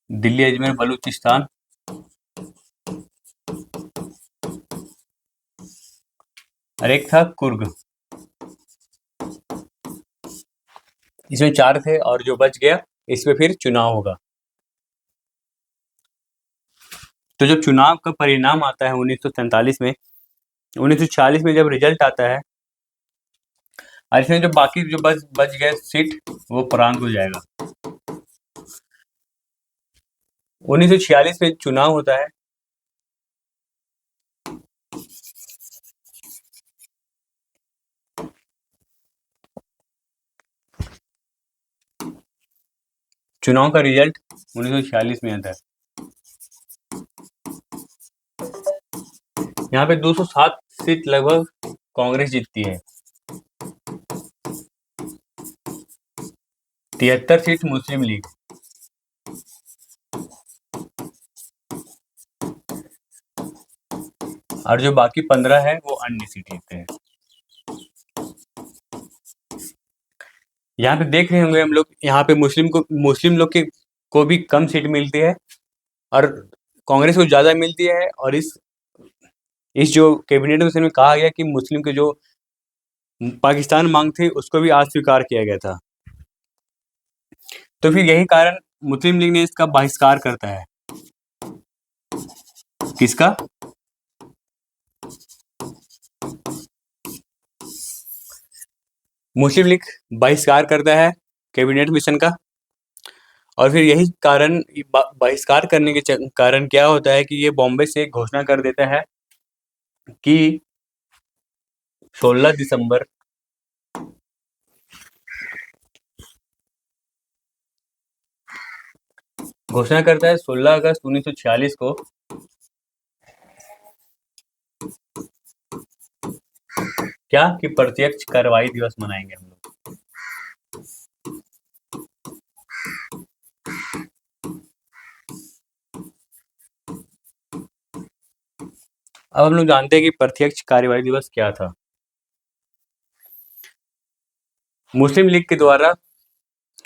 दिल्ली अजमेर बलूचिस्तान, और एक था कुर्ग। इसमें 4 थे, और जो बच गया इस पे फिर चुनाव होगा। तो जब चुनाव का परिणाम आता है 1947 में, 1946 में जब रिजल्ट आता है, और इसमें जो बाकी जो बच गए सीट वो प्रांत हो जाएगा। 1946 में चुनाव होता है। चुनाव का रिजल्ट 1946 में आता है। यहाँ पे 207 सीट लगभग कांग्रेस जीतती है, 73 सीट मुस्लिम लीग, और जो बाकी 15 है वो अन्य सीट जीतते हैं। यहाँ पे देख रहे होंगे हम लोग, यहाँ पे मुस्लिम लोग के को भी कम सीट मिलती है, और कांग्रेस को ज्यादा मिलती है। और इस जो कैबिनेट मिशन में कहा गया कि मुस्लिम के जो पाकिस्तान मांग थी उसको भी अस्वीकार किया गया था। तो फिर यही कारण मुस्लिम लीग ने इसका बहिष्कार करता है। किसका? मुस्लिम लीग बहिष्कार करता है कैबिनेट मिशन का। और फिर यही कारण, बहिष्कार करने के कारण क्या होता है कि ये बॉम्बे से एक घोषणा कर देता है कि 16 दिसंबर घोषणा करता है 16 अगस्त 1946 को क्या कि प्रत्यक्ष कार्रवाई दिवस मनाएंगे हम लोग। अब हम लोग जानते हैं कि प्रत्यक्ष कार्यवाही दिवस क्या था। मुस्लिम लीग के द्वारा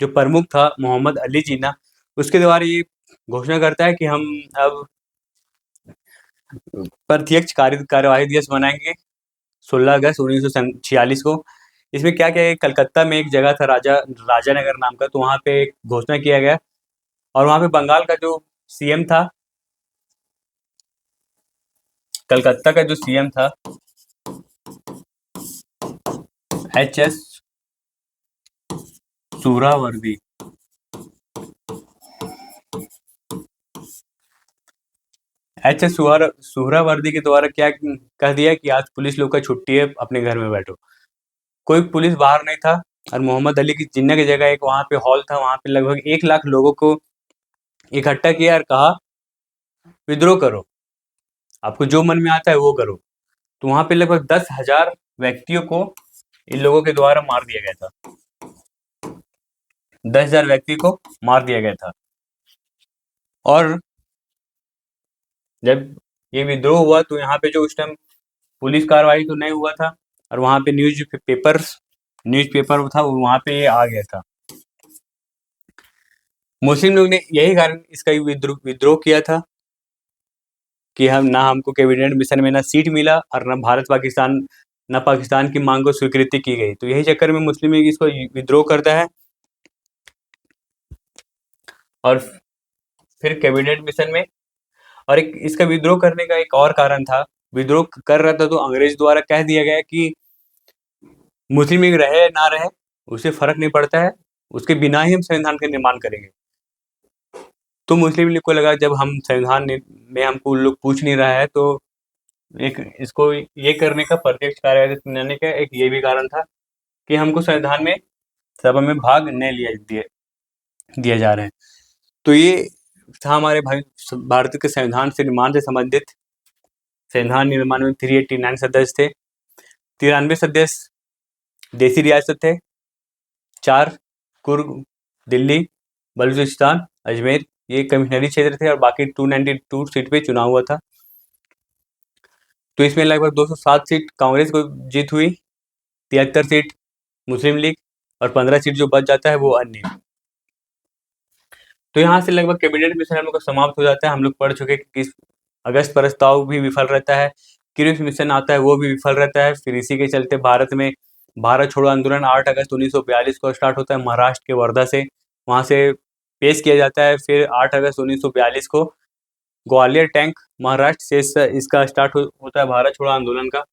जो प्रमुख था मोहम्मद अली जिन्ना, उसके द्वारा ये घोषणा करता है कि हम अब प्रत्यक्ष कार्यवाही दिवस मनाएंगे 16 अगस्त 1946 को। इसमें क्या क्या है, कलकत्ता में एक जगह था राजा नगर नाम का, तो वहाँ पे एक घोषणा किया गया। और वहाँ पे बंगाल का जो सीएम था, कलकत्ता का जो सीएम था, एच एस सुहरावर्दी। अच्छा, सुहरावर्दी के द्वारा क्या कह दिया कि आज पुलिस लोग का छुट्टी है, अपने घर में बैठो। कोई पुलिस बाहर नहीं था और मोहम्मद अली की जिन्ना की जगह एक वहां पे हॉल था, वहां पे लगभग 1 लाख लोगों को इकट्ठा किया और कहा विद्रोह करो, आपको जो मन में आता है वो करो। तो वहां पे लगभग 10,000 व्यक्तियों को इन लोगों के द्वारा मार दिया गया था। 10,000 व्यक्ति को मार दिया गया था। और जब ये विद्रोह हुआ तो यहाँ पे जो उस टाइम पुलिस कार्रवाई तो नहीं हुआ था, और वहां पे न्यूज़पेपर था, वो वहां पे ये आ गया था। मुस्लिम लोग ने यही कारण इसका विद्रोह किया था कि हम ना हमको कैबिनेट मिशन में ना सीट मिला और ना पाकिस्तान की मांग को स्वीकृति की गई। तो यही चक्कर में मुस्लिम लीग इसको विद्रोह करता है। और फिर कैबिनेट मिशन में, और एक इसका विद्रोह करने का एक और कारण था। विद्रोह कर रहा था तो अंग्रेज द्वारा कह दिया गया कि मुस्लिम लीग रहे या ना रहे उससे फर्क नहीं पड़ता है, उसके बिना ही हम संविधान का निर्माण करेंगे। तो मुस्लिम लीग को लगा जब हम संविधान में हमको उन लोग पूछ नहीं रहा है, तो एक इसको ये करने का, प्रत्यक्ष कार्यवाही सुनाने का एक ये भी कारण था कि हमको संविधान में सभा में भाग नहीं दिए जा रहे हैं। तो ये था हमारे भारत के संविधान से निर्माण से संबंधित। संविधान निर्माण में 389 सदस्य थे, 93 सदस्य देसी रियासत थे, 4 कुर्ग, दिल्ली, बलूचिस्तान, अजमेर ये कमिश्नरी क्षेत्र थे, और बाकी 292 सीट पे चुनाव हुआ था। तो इसमें लगभग 207 सीट कांग्रेस को जीत हुई, 73 सीट मुस्लिम लीग, और 15 सीट जो बच जाता है वो अन्य। तो यहाँ से लगभग कैबिनेट मिशन हम लोग का समाप्त हो जाता है। हम लोग पढ़ चुके हैं कि अगस्त प्रस्ताव भी विफल रहता है, क्रिप्स मिशन आता है वो भी विफल रहता है। फिर इसी के चलते भारत में भारत छोड़ो आंदोलन 8 अगस्त 1942 को स्टार्ट होता है महाराष्ट्र के वर्धा से, वहाँ से पेश किया जाता है। फिर 8 अगस्त 1942 को ग्वालियर टैंक महाराष्ट्र से इसका स्टार्ट होता है भारत छोड़ो आंदोलन का।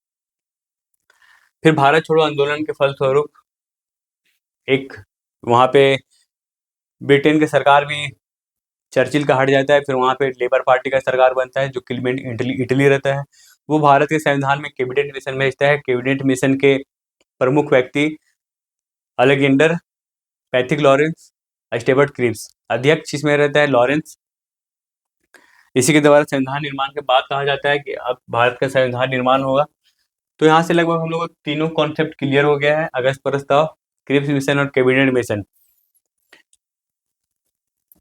फिर भारत छोड़ो आंदोलन के फलस्वरूप एक वहाँ पे ब्रिटेन की सरकार भी चर्चिल का हट जाता है। फिर वहाँ पे लेबर पार्टी का सरकार बनता है जो क्लीमेंट इटली रहता है। वो भारत के संविधान में कैबिनेट मिशन भेजता है। कैबिनेट मिशन के प्रमुख व्यक्ति Alexander Pethick Lawrence, Stewart Cripps, अध्यक्ष इसमें रहता है लॉरेंस। इसी के द्वारा संविधान निर्माण के बाद कहा जाता है कि अब भारत का संविधान निर्माण होगा। तो यहाँ से लगभग हम लोग को तीनों कॉन्सेप्ट क्लियर हो गया है, अगस्त प्रस्ताव, क्रिप्स मिशन और कैबिनेट मिशन।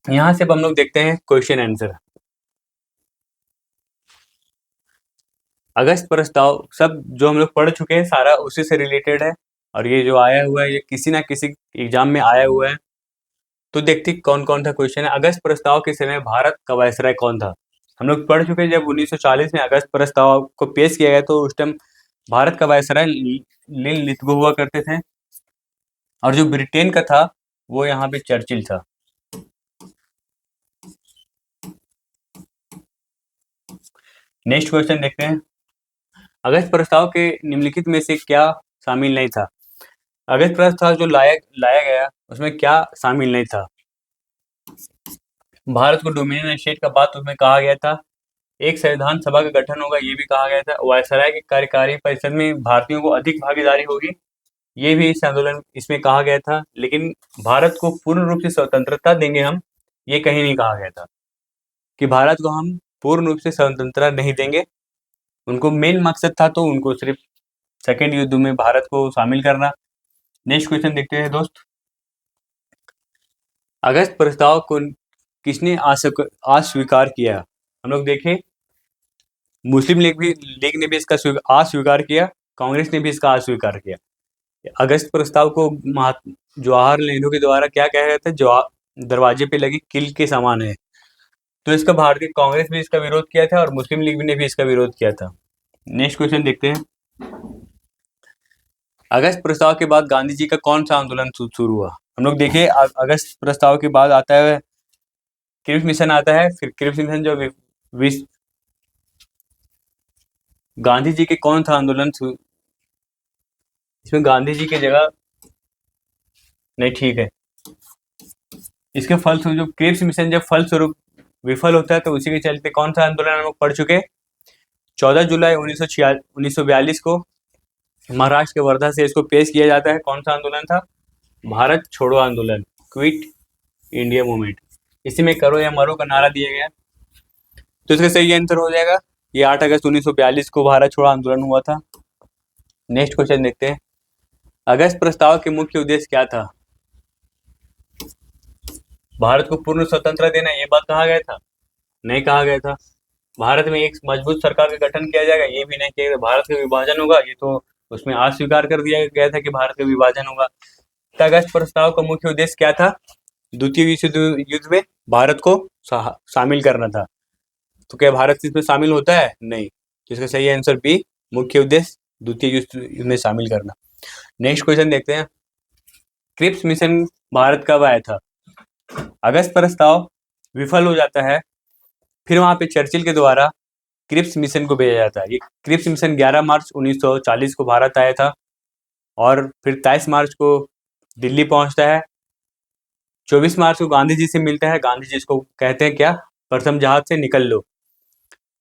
यहाँ से अब हम लोग देखते हैं क्वेश्चन आंसर। अगस्त प्रस्ताव सब जो हम लोग पढ़ चुके हैं सारा उसी से रिलेटेड है, और ये जो आया हुआ है ये किसी ना किसी एग्जाम में आया हुआ है। तो देखते कौन कौन सा क्वेश्चन है। अगस्त प्रस्ताव के समय भारत का वायसराय कौन था? हम लोग पढ़ चुके हैं जब 1940 में अगस्त प्रस्ताव को पेश किया गया तो उस टाइम भारत का वायसराय लिन लिथगो हुआ करते थे, और जो ब्रिटेन का था वो यहाँ पे चर्चिल था। नेक्स्ट क्वेश्चन देखते हैं। अगस्त प्रस्ताव के निम्नलिखित में से क्या शामिल नहीं था? अगस्त प्रस्ताव जो लाया गया उसमें क्या शामिल नहीं था? भारत को डोमिनियन स्टेट का बात उसमें कहा गया था। एक संविधान सभा का गठन होगा ये भी कहा गया था। वायसराय की कार्यकारी परिषद में भारतीयों को अधिक भागीदारी होगी ये भी इस आंदोलन इसमें कहा गया था। लेकिन भारत को पूर्ण रूप से स्वतंत्रता देंगे हम, ये कहीं नहीं कहा गया था कि भारत को हम पूर्ण रूप से स्वतंत्रता नहीं देंगे। उनको मेन मकसद था तो उनको सिर्फ सेकेंड युद्ध में भारत को शामिल करना। नेक्स्ट क्वेश्चन देखते हैं दोस्त। अगस्त प्रस्ताव को किसने अस्वीकार किया? हम लोग देखें मुस्लिम लीग ने भी इसका अस्वीकार किया, कांग्रेस ने भी इसका अस्वीकार किया। अगस्त प्रस्ताव को जवाहरलाल नेहरू के द्वारा क्या कहा गया था? दरवाजे पे लगी किल के समान है। तो इसका भारतीय कांग्रेस भी इसका विरोध किया था और मुस्लिम लीग ने भी इसका विरोध किया था। नेक्स्ट क्वेश्चन देखते हैं। अगस्त प्रस्ताव के बाद गांधी जी का कौन सा आंदोलन शुरू हुआ? हम लोग देखें अगस्त प्रस्ताव के बाद आता है क्रिप्स मिशन आता है। फिर क्रिप्स मिशन जो गांधी जी के कौन सा आंदोलन इसमें गांधी जी की जगह नहीं, ठीक है, इसके फलस्वरूप जो क्रिप्स मिशन जब फलस्वरूप विफल होता है तो उसी के चलते कौन सा आंदोलन हम लोग पढ़ चुके? 14 जुलाई 1942 को महाराष्ट्र के वर्धा से इसको पेश किया जाता है। कौन सा आंदोलन था? भारत छोड़ो आंदोलन, क्विट इंडिया मूवमेंट। इसी में करो या मरो का नारा दिया गया। तो इसका सही आंसर हो जाएगा ये 8 अगस्त 1942 को भारत छोड़ो आंदोलन हुआ था। नेक्स्ट क्वेश्चन देखते हैं। अगस्त प्रस्ताव के मुख्य उद्देश्य क्या था? भारत को पूर्ण स्वतंत्रता देना, ये बात कहा गया था? नहीं कहा गया था। भारत में एक मजबूत सरकार का गठन किया जाएगा, ये भी नहीं किया गया। भारत का विभाजन होगा, ये तो उसमें अस्वीकार कर दिया गया था कि भारत का विभाजन होगा। तो अगस्त प्रस्ताव का मुख्य उद्देश्य क्या था? द्वितीय विश्व युद्ध में भारत को शामिल करना था। तो क्या भारत इसमें शामिल होता है? नहीं। तो इसका सही आंसर बी, मुख्य उद्देश्य द्वितीय युद्ध में शामिल करना। नेक्स्ट क्वेश्चन देखते हैं। क्रिप्स मिशन भारत कब आया था? अगस्त प्रस्ताव विफल हो जाता है, फिर वहां पे चर्चिल के द्वारा क्रिप्स मिशन को भेजा जाता है। ये क्रिप्स मिशन 11 मार्च 1940 को भारत आया था और फिर 23 मार्च को दिल्ली पहुंचता है। 24 मार्च को गांधी जी से मिलता है। गांधी जी इसको कहते हैं क्या? प्रथम जहाज से निकल लो।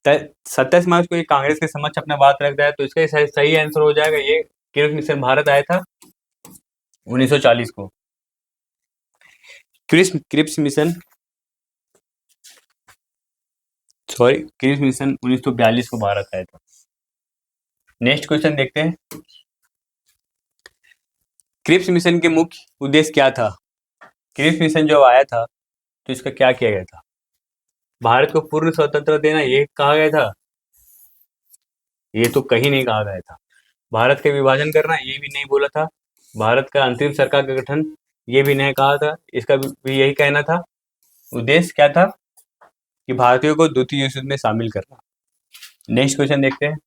27 मार्च को ये कांग्रेस के समक्ष अपना बात रखता है। तो इसका सही आंसर हो जाएगा ये, क्रिप्स मिशन भारत आया था 1940 को। क्रिप्स मिशन 1942 को भारत आया था। नेक्स्ट क्वेश्चन देखते हैं। क्रिप्स मिशन के मुख्य उद्देश्य क्या था? क्रिप्स मिशन जब आया था तो इसका क्या किया गया था? भारत को पूर्ण स्वतंत्रता देना, ये कहा गया था? ये तो कहीं नहीं कहा गया था। भारत का विभाजन करना, ये भी नहीं बोला था। भारत का अंतरिम सरकार का गठन, ये भी नहीं कहा था। इसका भी यही कहना था। उद्देश्य क्या था? कि भारतीयों को द्वितीय विश्व युद्ध में शामिल करना। नेक्स्ट क्वेश्चन देखते हैं।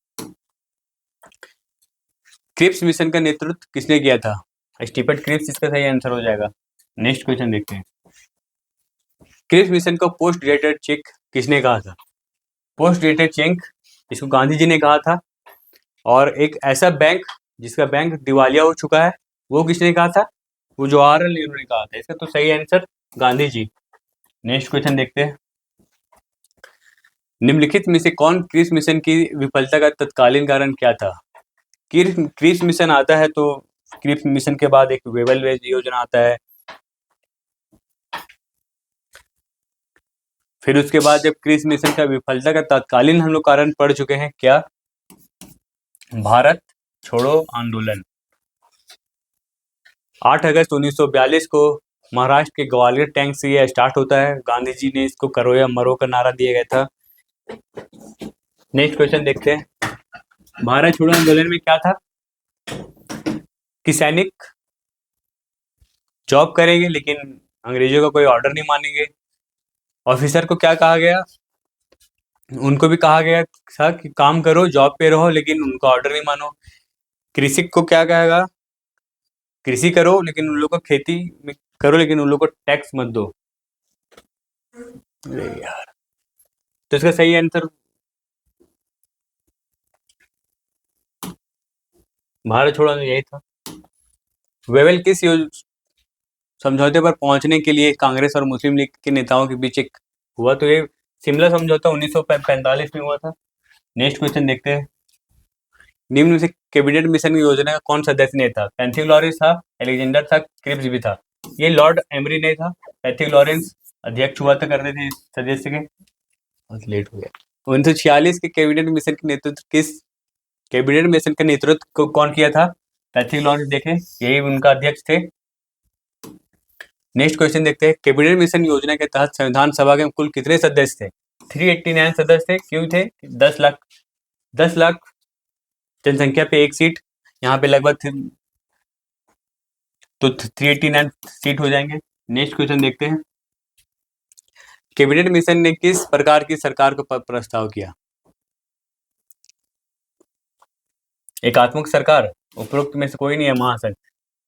क्रिप्स मिशन का नेतृत्व किसने किया था? स्टीफन क्रिप्स इसका सही आंसर हो जाएगा। नेक्स्ट क्वेश्चन देखते हैं। क्रिप्स मिशन को पोस्ट डेटेड चेक किसने कहा था? पोस्ट डेटेड चेक इसको गांधी जी ने कहा था। और एक ऐसा बैंक जिसका बैंक दिवालिया हो चुका है, वो किसने कहा था? वो जवाहरलाल नेहरू ने कहा था। इसका तो सही answer Gandhi ji. Next question देखते हैं। निम्नलिखित में से कौन क्रिप्स मिशन की विफलता का तत्कालीन कारण क्या था? क्रिप्स मिशन आता है तो क्रिप्स मिशन के बाद एक वेबल वेज योजना आता है। फिर उसके बाद जब क्रिप्स मिशन का विफलता का तत्कालीन हम लोग कारण पढ़ चुके हैं क्या? भारत छोड़ो आंदोलन। 8 अगस्त 1942 को महाराष्ट्र के ग्वालियर टैंक से यह स्टार्ट होता है। गांधी जी ने इसको करो या मरो का नारा दिया गया था। नेक्स्ट क्वेश्चन देखते हैं। भारत छोड़ो आंदोलन में क्या था? कि सैनिक जॉब करेंगे लेकिन अंग्रेजों का कोई ऑर्डर नहीं मानेंगे। ऑफिसर को क्या कहा गया? उनको भी कहा गया था कि काम करो, जॉब पे रहो, लेकिन उनका ऑर्डर नहीं मानो। कृषि को क्या कहेगा? कृषि करो लेकिन उन लोग को खेती में करो, लेकिन उन लोग को टैक्स मत दो। अरे यार, तो इसका सही आंसर भारत छोड़ो आंदोलन यही था। वेवेल किस समझौते पर पहुंचने के लिए कांग्रेस और मुस्लिम लीग के नेताओं के बीच एक हुआ? तो ये शिमला समझौता 1945 में हुआ था। नेक्स्ट क्वेश्चन देखते हैं। निम्न में से कैबिनेट मिशन की योजना का कौन सदस्य नहीं था? पैंथिक लॉरेंस था, एलेक्जेंडर था, क्रिप्स भी था। ये लॉर्ड एमरी नहीं था। पैंथिक लॉरेंस अध्यक्ष हुआ था करते थे सदस्य के। बहुत लेट हो गया। 1946 के कैबिनेट मिशन के नेतृत्व कैबिनेट मिशन का नेतृत्व को कौन किया था? Pethick Lawrence. देखें, यही उनका अध्यक्ष थे। नेक्स्ट क्वेश्चन देखते हैं। कैबिनेट मिशन योजना के तहत संविधान सभा के कुल कितने सदस्य थे? 389 सदस्य थे। क्यों थे? 10 लाख जनसंख्या पे एक सीट, यहाँ पे लगभग तो 389 सीट हो जाएंगे। नेक्स्ट क्वेश्चन देखते हैं। कैबिनेट मिशन ने किस प्रकार की सरकार को प्रस्ताव किया? एकात्मक सरकार, उपरोक्त में से कोई नहीं है महासंघ।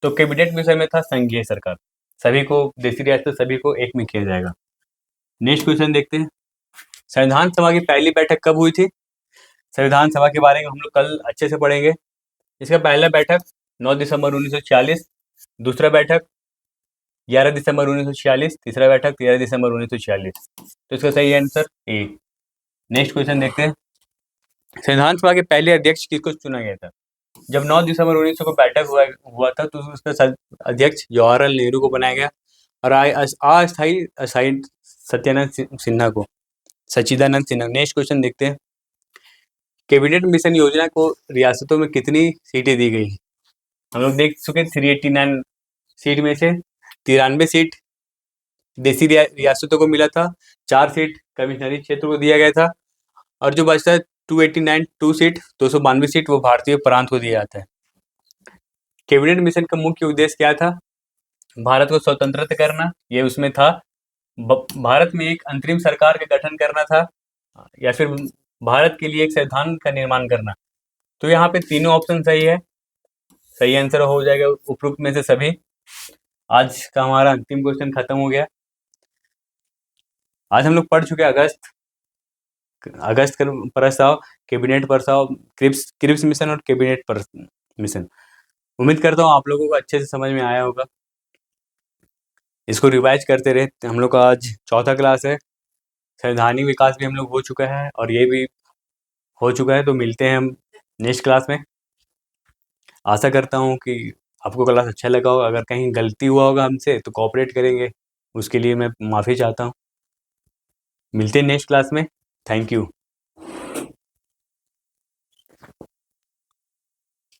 तो कैबिनेट मिशन में था संघीय सरकार, सभी को देशी रियासत सभी को एक में किया जाएगा। नेक्स्ट क्वेश्चन देखते हैं। संविधान सभा की पहली बैठक कब हुई थी? संविधान सभा के बारे में हम लोग कल अच्छे से पढ़ेंगे। इसका पहला बैठक 9 दिसंबर 1946, दूसरा बैठक 11 दिसंबर 1946, तीसरा बैठक 13 दिसंबर 1946। तो इसका सही आंसर ए। नेक्स्ट क्वेश्चन देखते हैं, संविधान सभा के पहले अध्यक्ष किसको चुना गया था? जब 9 दिसंबर 1900 को बैठक हुआ था तो उसका अध्यक्ष जवाहरलाल नेहरू को बनाया गया और अस्थायी अस्थायी सत्यानंद सिन्हा को, सच्चिदानंद सिन्हा। नेक्स्ट क्वेश्चन देखते हैं, कैबिनेट मिशन योजना को रियासतों में कितनी सीटें दी गई? हम लोग देख चुके 389 सीट में से 93 सीट देसी रियासतों को मिला था, 4 सीट कमिश्नरी क्षेत्र को दिया गया था और जो बचता है 2 सीट 292 सीट वो भारतीय प्रांत को दिया जाता है। कैबिनेट मिशन का मुख्य उद्देश्य क्या था? भारत को स्वतंत्र करना, ये उसमें था। भारत में एक अंतरिम सरकार का गठन करना था या फिर भारत के लिए एक संविधान का निर्माण करना। तो यहाँ पे तीनों ऑप्शन सही है, सही आंसर हो जाएगा उपरोक्त में से सभी। आज का हमारा अंतिम क्वेश्चन खत्म हो गया। आज हम लोग पढ़ चुके अगस्त प्रस्ताव, कैबिनेट प्रस्ताव, क्रिप्स मिशन और कैबिनेट मिशन। उम्मीद करता हूँ आप लोगों को अच्छे से समझ में आया होगा। इसको रिवाइज करते रहे। हम लोग का आज चौथा क्लास है, संवैधानिक विकास भी हम लोग हो चुका है और ये भी हो चुका है। तो मिलते हैं हम नेक्स्ट क्लास में। आशा करता हूँ कि आपको क्लास अच्छा लगा होगा। अगर कहीं गलती हुआ होगा हमसे तो कोऑपरेट करेंगे, उसके लिए मैं माफ़ी चाहता हूँ। मिलते हैं नेक्स्ट क्लास में। Thank you.